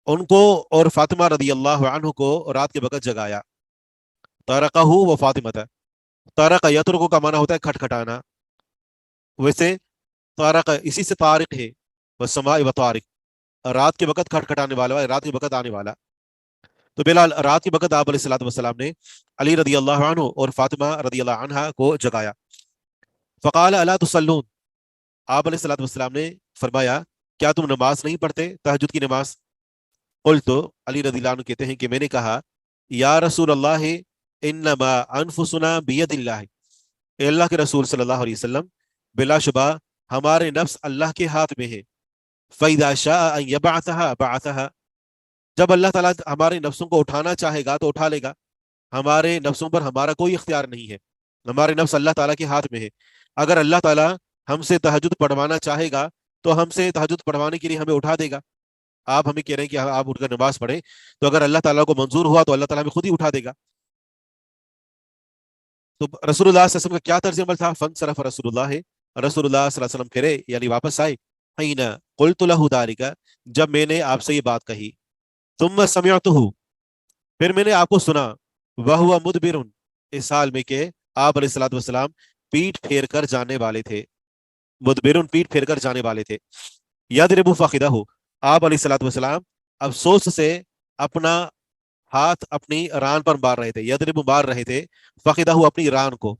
ان کو اور فاطمہ رضی اللہ عنہ کو رات کے وقت جگایا. طرقہ وفاطمہ، طارق یترک کا معنی ہوتا ہے کھٹکھٹانا. ویسے طارق اسی سے طارق ہے، والسماء وطارق، رات کے وقت کھٹکھٹانے والا، رات کے وقت آنے والا. تو بلال رات کے وقت آپ علیہ الصلوۃ والسلام نے علی رضی اللہ عنہ اور فاطمہ رضی اللہ عنہا کو جگایا. فقال الا تصلون، آپ علیہ الصلوۃ والسلام نے فرمایا کیا تم نماز نہیں پڑھتے، تہجد کی نماز؟ قلت، علی رضی اللہ عنہ کہتے ہیں کہ میں نے کہا یا رسول اللہ انما انفسنا بید اللہ، اے اللہ کے رسول صلی اللہ علیہ وسلم بلا شبہ ہمارے نفس اللہ کے ہاتھ میں ہے. فَإِذَا شَاءَ أَن يَبْعَثَهَا بَعَثَهَا، جب اللہ تعالیٰ ہمارے نفسوں کو اٹھانا چاہے گا تو اٹھا لے گا. ہمارے نفسوں پر ہمارا کوئی اختیار نہیں ہے، ہمارے نفس اللہ تعالیٰ کے ہاتھ میں ہے. اگر اللہ تعالیٰ ہم سے تہجد پڑھوانا چاہے گا تو ہم سے تہجد پڑھوانے کے لیے ہمیں اٹھا دے گا. آپ ہمیں کہہ رہے ہیں کہ آپ اٹھ کر نماز پڑھیں، تو اگر اللہ تعالیٰ کو منظور ہوا تو اللہ تعالیٰ ہمیں خود ہی اٹھا دے گا. تو رسول اللہ صلی اللہ علیہ وسلم کا کیا طرز عمل تھا؟ فانصرف رسول اللہ، رسول اللہ صلی اللہ علیہ وسلم پھرے یعنی واپس آئے. حین قلت له ذلك، جب میں نے آپ سے یہ بات کہی. ثم سمعته، پھر میں نے آپ کو سنا. وهو مدبر، اس حال میں کہ آپ علیہ الصلوۃ والسلام پیٹ پھیر کر جانے والے تھے. مدبر پیٹ پھیر کر جانے والے تھے. یضرب فخذہ، آپ علیہ الصلوۃ والسلام افسوس سے اپنا ہاتھ اپنی ران پر مار رہے تھے. یضرب مار رہے تھے، فخذہ اپنی ران کو،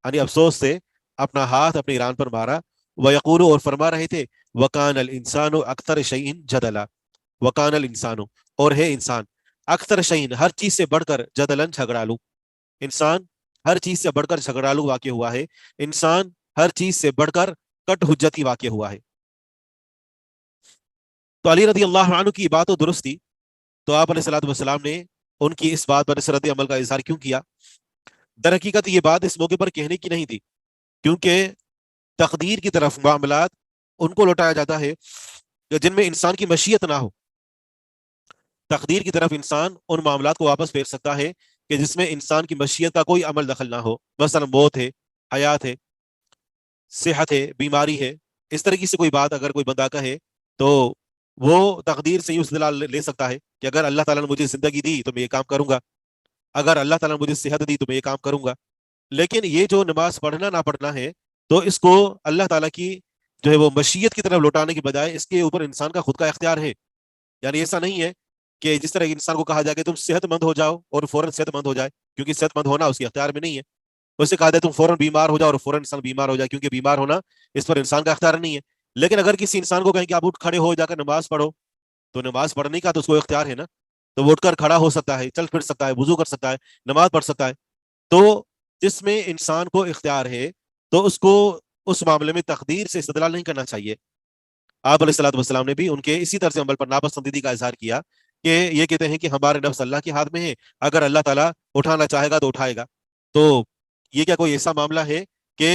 یعنی افسوس سے اپنا ہاتھ اپنی ران پر مارا. وَيَقُولُ، اور فرما رہے تھے وَكَانَ الْإِنسَانُ أَكْثَرَ شَيْءٍ جَدَلًا، وَكَانَ الْإِنسَانُ، اور ہے انسان، اکثر شَيْءٍ، ہر چیز سے بڑھ کر، جدلاً جھگڑالو، انسان ہر چیز سے بڑھ کر جھگڑالو واقع ہوا ہے. انسان ہر چیز سے بڑھ کر کٹ حجتی واقع ہوا ہے. تو علی رضی اللہ عنہ کی بات تو درست تھی، تو آپ علیہ الصلوۃ والسلام نے ان کی اس بات پر اس رد عمل کا اظہار کیوں کیا؟ در حقیقت یہ بات اس موقع پر کہنے کی نہیں تھی، کیونکہ تقدیر کی طرف معاملات ان کو لوٹایا جاتا ہے جن میں انسان کی مشیت نہ ہو. تقدیر کی طرف انسان ان معاملات کو واپس پھیر سکتا ہے کہ جس میں انسان کی مشیت کا کوئی عمل دخل نہ ہو. مثلا موت ہے، حیات ہے، صحت ہے، بیماری ہے. اس طرح کی سے کوئی بات اگر کوئی بندہ کہے تو وہ تقدیر سے یوں استدلال لے سکتا ہے کہ اگر اللہ تعالیٰ نے مجھے زندگی دی تو میں یہ کام کروں گا، اگر اللہ تعالیٰ نے مجھے صحت دی تو میں یہ کام کروں گا. لیکن یہ جو نماز پڑھنا نہ پڑھنا ہے، تو اس کو اللہ تعالیٰ کی جو ہے وہ مشیت کی طرف لوٹانے کے بجائے اس کے اوپر انسان کا خود کا اختیار ہے. یعنی ایسا نہیں ہے کہ جس طرح انسان کو کہا جائے کہ تم صحت مند ہو جاؤ اور فوراً صحت مند ہو جائے، کیونکہ صحت مند ہونا اس کے اختیار میں نہیں ہے. اسے کہا جائے تم فوراً بیمار ہو جاؤ اور فوراً انسان بیمار ہو جائے، کیونکہ بیمار ہونا اس پر انسان کا اختیار نہیں ہے. لیکن اگر کسی انسان کو کہیں کہ آپ اٹھ کھڑے ہو جا کر نماز پڑھو، تو نماز پڑھنے کا تو اس کو اختیار ہے نا، تو وہ اٹھ کر کھڑا ہو سکتا ہے، چل پھر سکتا ہے، وضو کر سکتا ہے، نماز پڑھ سکتا ہے. تو جس میں انسان کو اختیار ہے تو اس کو اس معاملے میں تقدیر سے استدلال نہیں کرنا چاہیے. آپ علیہ الصلوۃ والسلام نے بھی ان کے اسی طرز عمل پر ناپسندیدگی کا اظہار کیا کہ یہ کہتے ہیں کہ ہمارے نفس اللہ کے ہاتھ میں ہے، اگر اللہ تعالیٰ اٹھانا چاہے گا تو اٹھائے گا. تو یہ کیا کوئی ایسا معاملہ ہے کہ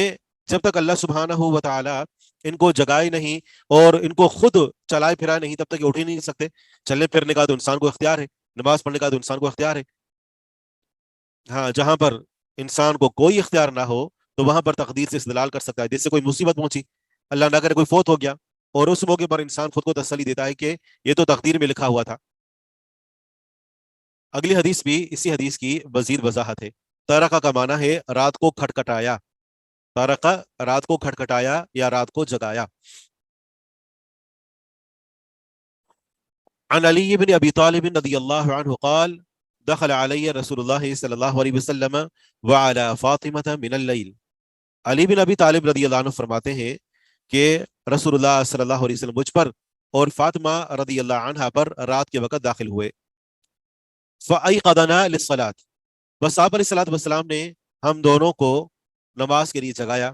جب تک اللہ سبحانہ و تعالیٰ ان کو جگائے نہیں اور ان کو خود چلائے پھرائے نہیں، تب تک یہ اٹھ ہی نہیں سکتے. چلنے پھرنے کا تو انسان کو اختیار ہے، نماز پڑھنے کا تو انسان کو اختیار ہے. ہاں، جہاں پر انسان کو کوئی اختیار نہ ہو تو وہاں پر تقدیر سے استدلال کر سکتا ہے. جس سے کوئی مصیبت پہنچی، اللہ نہ کرے کوئی فوت ہو گیا، اور اس موقع پر انسان خود کو تسلی دیتا ہے کہ یہ تو تقدیر میں لکھا ہوا تھا. اگلی حدیث بھی اسی حدیث کی مزید وضاحت ہے. طرقہ کا معنی ہے رات کو کھٹکھٹایا. طرقہ رات کو کھٹکھٹایا یا رات کو جگایا. عن علی بن ابی طالب رضی اللہ عنہ قال دخل علی رسول اللہ صلی اللہ علیہ وسلم وعلی فاطمہ من اللیل. علی بن ابی طالب رضی اللہ عنہ فرماتے ہیں کہ رسول اللہ صلی اللہ علیہ وسلم مجھ پر اور فاطمہ رضی اللہ عنہ پر رات کے وقت داخل ہوئے. فَأَيْقَظَنَا لِلصَّلَاةِ، بس آپ علیہ الصلوۃ والسلام نے ہم دونوں کو نماز کے لیے جگایا.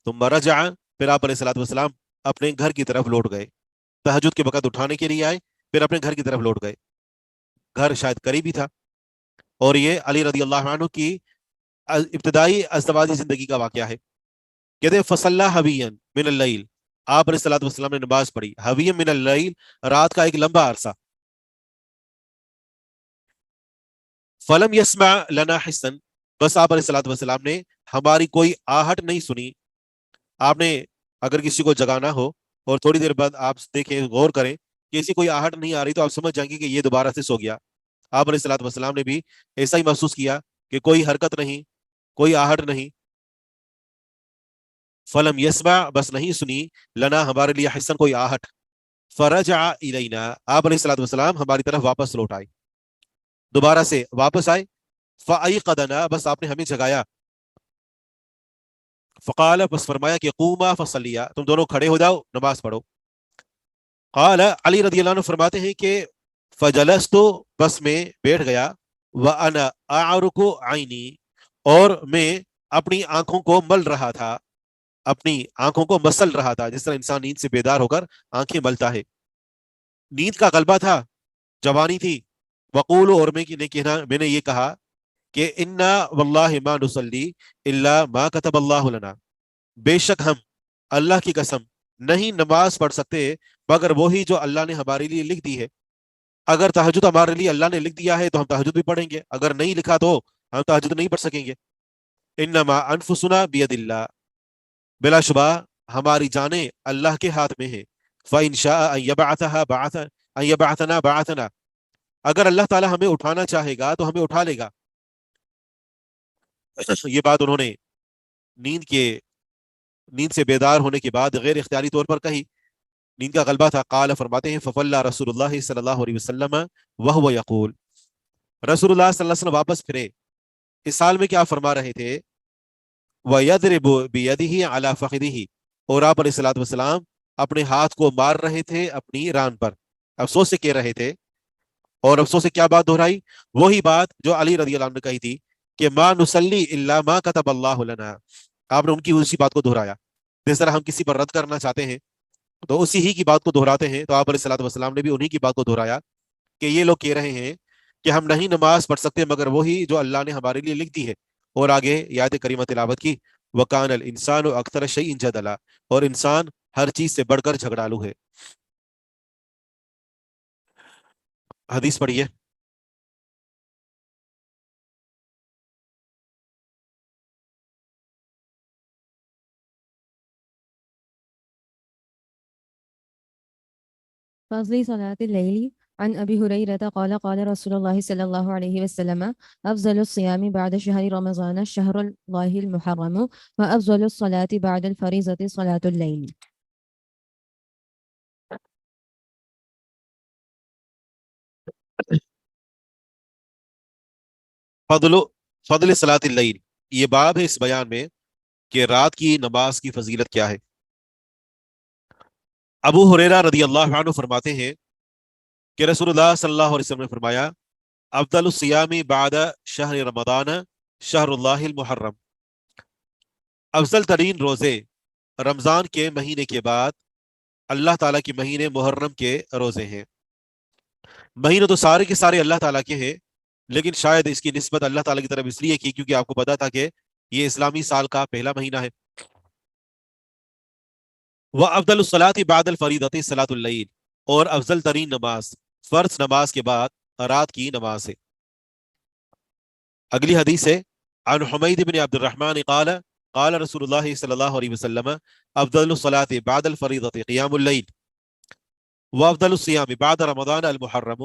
ثم رجع، پھر آپ علیہ الصلوۃ والسلام اپنے گھر کی طرف لوٹ گئے، تہجد کے وقت اٹھانے کے لیے آئے، پھر اپنے گھر کی طرف لوٹ گئے، گھر شاید قریب ہی تھا، اور یہ علی رضی اللہ عنہ کی ابتدائی ازدواجی زندگی کا واقعہ ہے۔ کہتے ہیں فصلی حویًا من اللیل، آپ علیہ الصلوۃ والسلام نے نماز پڑھی، حویًا من اللیل، رات کا ایک لمبا عرصہ، فلم یسمع لنا حسن، بس آپ علیہ الصلوۃ والسلام نے ہماری کوئی آہٹ نہیں سنی۔ آپ نے اگر کسی کو جگانا ہو اور تھوڑی دیر بعد آپ دیکھیں، غور کریں کہ کسی کوئی آہٹ نہیں آ رہی، تو آپ سمجھ جائیں گے کہ یہ دوبارہ سے سو گیا۔ آپ علیہ الصلوۃ والسلام نے بھی ایسا ہی محسوس کیا کہ کوئی حرکت نہیں، کوئی آہٹ نہیں، فلم یسمع، بس نہیں سنی، لنا ہمارے لیے حسن کوئی آہٹ، فرجع الینا، آپ علیہ الصلوۃ والسلام ہماری طرف واپس لوٹ آئے، دوبارہ سے واپس آئے، فایقظنا، بس آپ نے ہمیں جگایا، فقال، بس فرمایا کہ قوما فصلیا، تم دونوں کھڑے ہو جاؤ، نماز پڑھو۔ قال، علی رضی اللہ عنہ فرماتے ہیں کہ فجلست، بس میں بیٹھ گیا، وانا اعرق عینی، اور میں اپنی آنکھوں کو مل رہا تھا، اپنی آنکھوں کو مسل رہا تھا، جس طرح انسان نیند سے بیدار ہو کر آنکھیں ملتا ہے، نیند کا غلبہ تھا، جوانی تھی، وقول، اور میں نے یہ کہا کہ انا واللہ ما نصلی الا ما كتب اللہ لنا، بے شک ہم اللہ کی قسم نہیں نماز پڑھ سکتے مگر وہی جو اللہ نے ہمارے لیے لکھ دی ہے۔ اگر تہجد ہمارے لیے اللہ نے لکھ دیا ہے تو ہم تہجد بھی پڑھیں گے، اگر نہیں لکھا تو ہم تہجد نہیں پڑھ سکیں گے۔ انما انفسنا بید اللہ، بلا شبہ ہماری جانیں اللہ کے ہاتھ میں ہیں، فإن شاء أن يبعثنا بعثنا، اگر اللہ تعالی ہمیں اٹھانا چاہے گا تو ہمیں اٹھا لے گا۔ یہ بات انہوں نے نیند سے بیدار ہونے کے بعد غیر اختیاری طور پر کہی، نیند کا غلبہ تھا۔ قال، فرماتے ہیں ففلا رسول اللہ صلی اللہ علیہ وسلم وهو یقول، رسول اللہ صلی اللہ علیہ وسلم واپس پھرے، اس حال میں کیا فرما رہے تھے، وَيَضْرِبُ بِيَدِهِ عَلَى فَخِذِهِ، اور آپ علیہ الصلوۃ والسلام اپنے ہاتھ کو مار رہے تھے اپنی ران پر، افسوس سے کہہ رہے تھے، اور افسوس سے کیا بات دہرائی، وہی بات جو علی رضی اللہ عنہ نے کہی تھی کہ ما نصلی الا ما كتب اللہ لنا، آپ نے ان کی اسی بات کو دہرایا، جس طرح ہم کسی پر رد کرنا چاہتے ہیں تو اسی ہی کی بات کو دہراتے ہیں، تو آپ علیہ الصلوۃ والسلام نے بھی انہی کی بات کو دہرایا کہ یہ لوگ کہہ رہے ہیں کہ ہم نہیں نماز پڑھ سکتے مگر وہی جو اللہ نے ہمارے لیے لکھ دی ہے، اور آگے یہ آیت کریمہ تلاوت کی، وَكَانَ الْإِنسَانُ أَكْثَرَ شَيْءٍ جَدَلًا، اور انسان ہر چیز سے بڑھ کر جھگڑالو ہے۔ حدیث پڑھیے۔ فضل صلاة الليل عن أبي هريرة قال قال رسول الله صلى الله عليه وسلم أفضل الصيام بعد شهر رمضان شهر الله المحرم وأفضل الصلاة بعد الفريضة صلاة الليل۔ فضل صلاۃ اللیل، یہ باب ہے اس بیان میں کہ رات کی نماز کی فضیلت کیا ہے۔ ابو ہریرہ رضی اللہ عنہ فرماتے ہیں کہ رسول اللہ صلی اللہ علیہ وسلم نے فرمایا، افضل الصیام بعد شہر رمضان شہر اللہ المحرم، افضل ترین روزے رمضان کے مہینے کے بعد اللہ تعالیٰ کے مہینے محرم کے روزے ہیں۔ مہینے تو سارے کے سارے اللہ تعالیٰ کے ہیں، لیکن شاید اس کی نسبت اللہ تعالیٰ کی طرف اس لیے کی کیونکہ آپ کو پتا تھا کہ یہ اسلامی سال کا پہلا مہینہ ہے۔ وَأَفْضَلُ الصَّلَاةِ بَعْدَ الْفَرِيضَةِ صَلَاةُ اللَّيْلِ، اور افضل ترین نماز فرض نماز کے بعد رات کی نماز ہے۔ اگلی حدیث ہے، عن حمید بن عبد الرحمن قال قال رسول اللہ صلی اللہ علیہ وسلم افضل الصلاة بعد الفریضة قیام اللیل وافضل الصیام بعد رمضان المحرم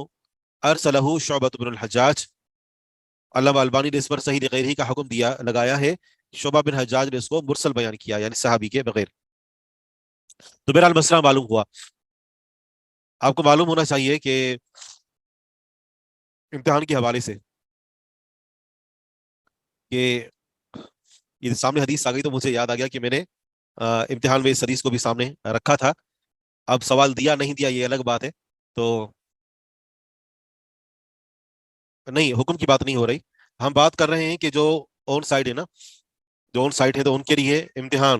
ارسلہ شعبۃ بن الحجاج۔ علامہ البانی نے اس پر صحیح غیرہی کا حکم لگایا ہے، شعبہ بن حجاج نے اس کو مرسل بیان کیا، یعنی صحابی کے بغیر۔ تو بہرحال مسئلہ معلوم ہوا۔ آپ کو معلوم ہونا چاہیے کہ امتحان کے حوالے سے کہ یہ سامنے حدیث آ گئی تو مجھے یاد آ گیا کہ میں نے امتحان میں اس حدیث کو بھی سامنے رکھا تھا۔ اب سوال دیا نہیں دیا یہ الگ بات ہے، تو نہیں، حکم کی بات نہیں ہو رہی، ہم بات کر رہے ہیں کہ جو آن سائٹ ہے نا، جو آن سائٹ ہے تو ان کے لیے امتحان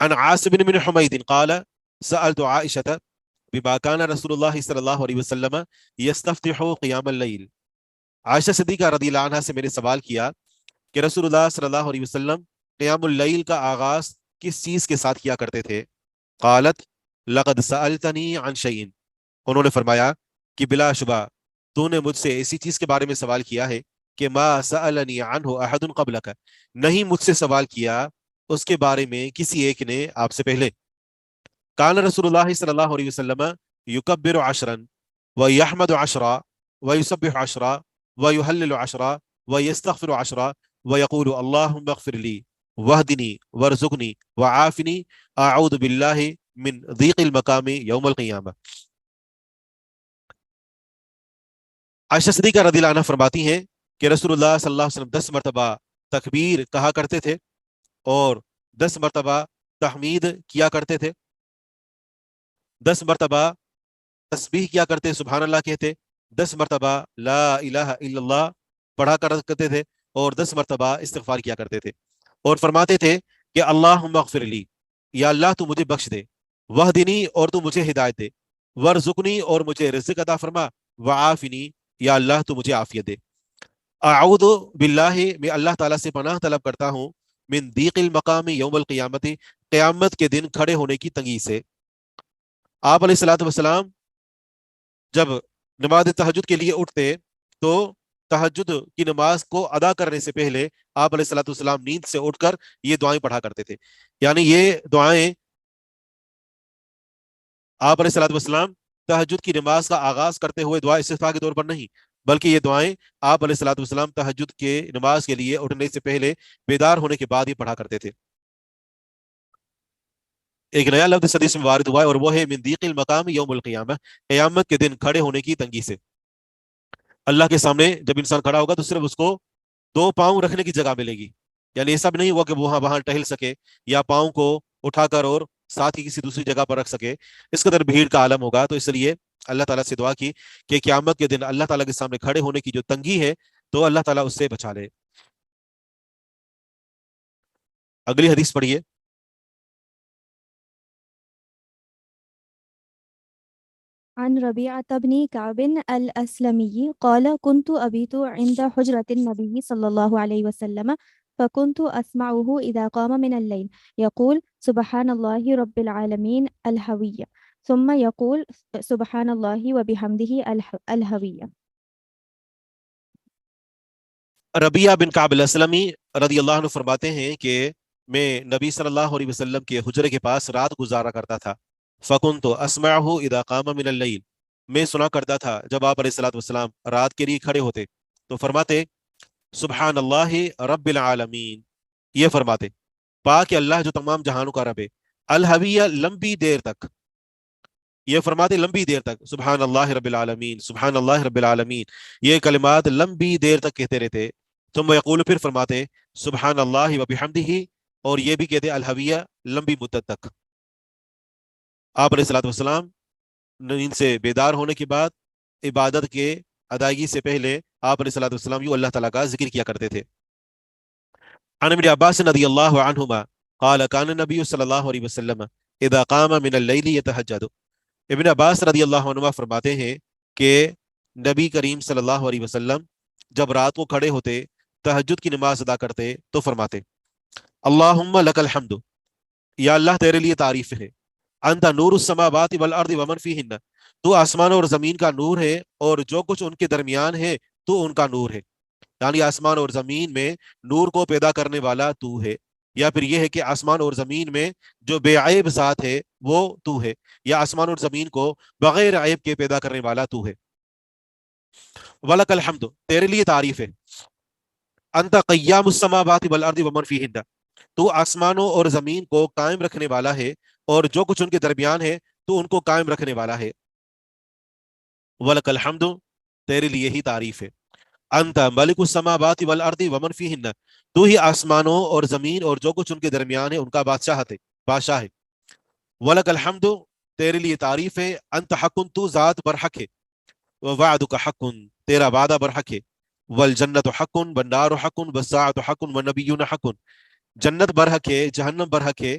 عن عاصم بن حميد قال سألت عائشة بما كان رسول الله صلى الله عليه وسلم يستفتح قيام الليل. عائشہ صدیقہ رضی اللہ عنہ سے میں نے سوال کیا کہ رسول اللہ صلی اللہ علیہ وسلم قیام اللیل کا آغاز کس چیز کے ساتھ کیا کرتے تھے؟ قالت لقد سألتنی عن شيء، انہوں نے فرمایا کہ بلا شبہ تو نے مجھ سے اسی چیز کے بارے میں سوال کیا ہے کہ ما سألنی عنہ احد قبلک، نہیں مجھ سے سوال کیا اس کے بارے میں کسی ایک نے آپ سے پہلے. کان رسول اللہ صلی اللہ علیہ وسلم یکبر عشرا ویحمد عشرا ویسبح عشرا ویحلل عشرا ویستغفر عشرا ویقول اللہم اغفر لی وحدنی ورزقنی وعافنی اعوذ باللہ من ضیق المقام یوم القیامہ. عائشہ صدیقہ رضی اللہ عنہ فرماتی ہیں کہ رسول اللہ صلی اللہ علیہ وسلم 10 مرتبہ تکبیر کہا کرتے تھے اور 10 مرتبہ تحمید کیا کرتے تھے، 10 مرتبہ تسبیح کیا کرتے، سبحان اللہ کہتے، 10 مرتبہ لا الہ الا اللہ پڑھا کرتے تھے اور 10 مرتبہ استغفار کیا کرتے تھے، اور فرماتے تھے کہ اللہم اغفر لی، یا اللہ تو مجھے بخش دے، وحدنی اور تو مجھے ہدایت دے، ورزقنی اور مجھے رزق عطا فرما، وعافنی یا اللہ تو مجھے عافیت دے. اعوذ باللہ میں اللہ تعالیٰ سے پناہ طلب کرتا ہوں من ضیق المقام یوم القیامت، قیامت کے دن کھڑے ہونے کی تنگی سے. آپ علیہ الصلوۃ والسلام جب نماز تہجد کے لیے اٹھتے تو تہجد کی نماز کو ادا کرنے سے پہلے آپ علیہ الصلوۃ والسلام نیند سے اٹھ کر یہ دعائیں پڑھا کرتے تھے. یعنی یہ دعائیں آپ علیہ الصلوۃ والسلام تہجد کی نماز کا آغاز کرتے ہوئے دعا استفتاح کے طور پر نہیں، بلکہ یہ دعائیں آپ علیہ الصلوۃ والسلام تہجد کے نماز کے لیے اٹھنے سے پہلے بیدار ہونے کے بعد ہی پڑھا کرتے تھے. ایک نیا لفظ اس حدیث میں وارد ہوا ہے اور وہ ہے من ضیق المقام یوم القیامہ، قیامت کے دن کھڑے ہونے کی تنگی سے. اللہ کے سامنے جب انسان کھڑا ہوگا تو صرف اس کو 2 پاؤں رکھنے کی جگہ ملے گی، یعنی ایسا بھی نہیں ہوا کہ وہاں ٹہل سکے یا پاؤں کو اٹھا کر اور ساتھ ہی کسی دوسری جگہ پر رکھ سکے، اس قدر بھیڑ کا عالم ہوگا. تو اس لیے اللہ تعالیٰ سے دعا کی کہ قیامت کے دن اللہ تعالیٰ کے سامنے کھڑے ہونے کی جو تنگی ہے تو اللہ تعالیٰ اس سے بچا لے. اگلی حدیث پڑھیے. عن ربيعة بن كعب الأسلمي قال كنت أبيت عند حجرة النبي صلى الله عليه وسلم فكنت أسمعه إذا قام من الليل يقول سبحان الله رب العالمين الهوية ثم يقول سبحان الله وبحمده الهوية. ربیعہ بن کعب الاسلمی رضی اللہ عنہ فرماتے ہیں کہ میں نبی صلی اللہ علیہ وسلم کے حجرے کے پاس رات گزارا کرتا تھا. فَكُنْتُ أَسْمَعُهُ إِذَا قَامَ مِنَ اللَّيْلِ، میں سنا کرتا تھا جب آپ علیہ الصلوۃ والسلام رات کے لیے کھڑے ہوتے تو فرماتے سبحان اللہ رب العالمین، یہ فرماتے پاک اللہ جو تمام جہانوں کا رب ہے، الحویہ لمبی دیر تک، یہ فرماتے لمبی دیر تک سبحان اللہ رب العالمین سبحان اللہ رب العالمین، یہ کلمات لمبی دیر تک کہتے رہتے. ثم یقول، پھر فرماتے سبحان اللہ وبحمدہ، اور یہ بھی کہتے الحویہ لمبی مدت تک. آپ علیہ الصلوۃ والسلام نیند سے بیدار ہونے کے بعد عبادت کے ادائیگی سے پہلے آپ علیہ الصلوۃ والسلام یوں اللہ تعالیٰ کا ذکر کیا کرتے تھے. عن ابن عباس رضی اللہ عنہما قال کان النبی صلی اللہ علیہ وسلم اذا قام من اللیل یتہجد. ابن عباس رضی اللہ عنہما فرماتے ہیں کہ نبی کریم صلی اللہ علیہ وسلم جب رات کو کھڑے ہوتے تہجد کی نماز ادا کرتے تو فرماتے اللہم لک الحمد، یا اللہ تیرے لیے تعریف ہے، انت نور السماوات والارض ومن فیہن، تو آسمان اور زمین کا نور ہے اور جو کچھ ان کے درمیان ہے تو ان کا نور ہے. یعنی آسمان اور زمین میں نور کو پیدا کرنے والا تو ہے، یا پھر یہ ہے کہ آسمان اور زمین میں جو بے عیب ذات ہے وہ تو ہے، یا آسمان اور زمین کو بغیر عیب کے پیدا کرنے والا تو ہے. وَلَكَ الْحَمْدُ، تیرے لیے تعریف ہے، انت قیام السماوات والارض ومن فیہن، تو آسمانوں اور زمین کو قائم رکھنے والا ہے اور جو کچھ ان کے درمیان ہے تو ان کو قائم رکھنے والا ہے. وَلَكَ الْحَمْدُ، تیرے لیے ہی تعریف ہے، انت ملک السماوات والارض ومن فیہن، تو ہی آسمانوں اور زمین اور جو کچھ ان کے درمیان ہے ان کا بادشاہ ہے. وَلَكَ الْحَمْدُ، تیرے لیے تعریف ہے، انت حق، تو ذات برحق ہے، وَوَعْدُكَ حق، تیرا وعدہ برحق ہے، والجنت حق والنار حق والساعۃ حق والنبیون حق، جنت برحق ہے، جہنم برحق ہے،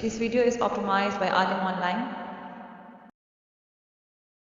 This video is optimized by Alim Online.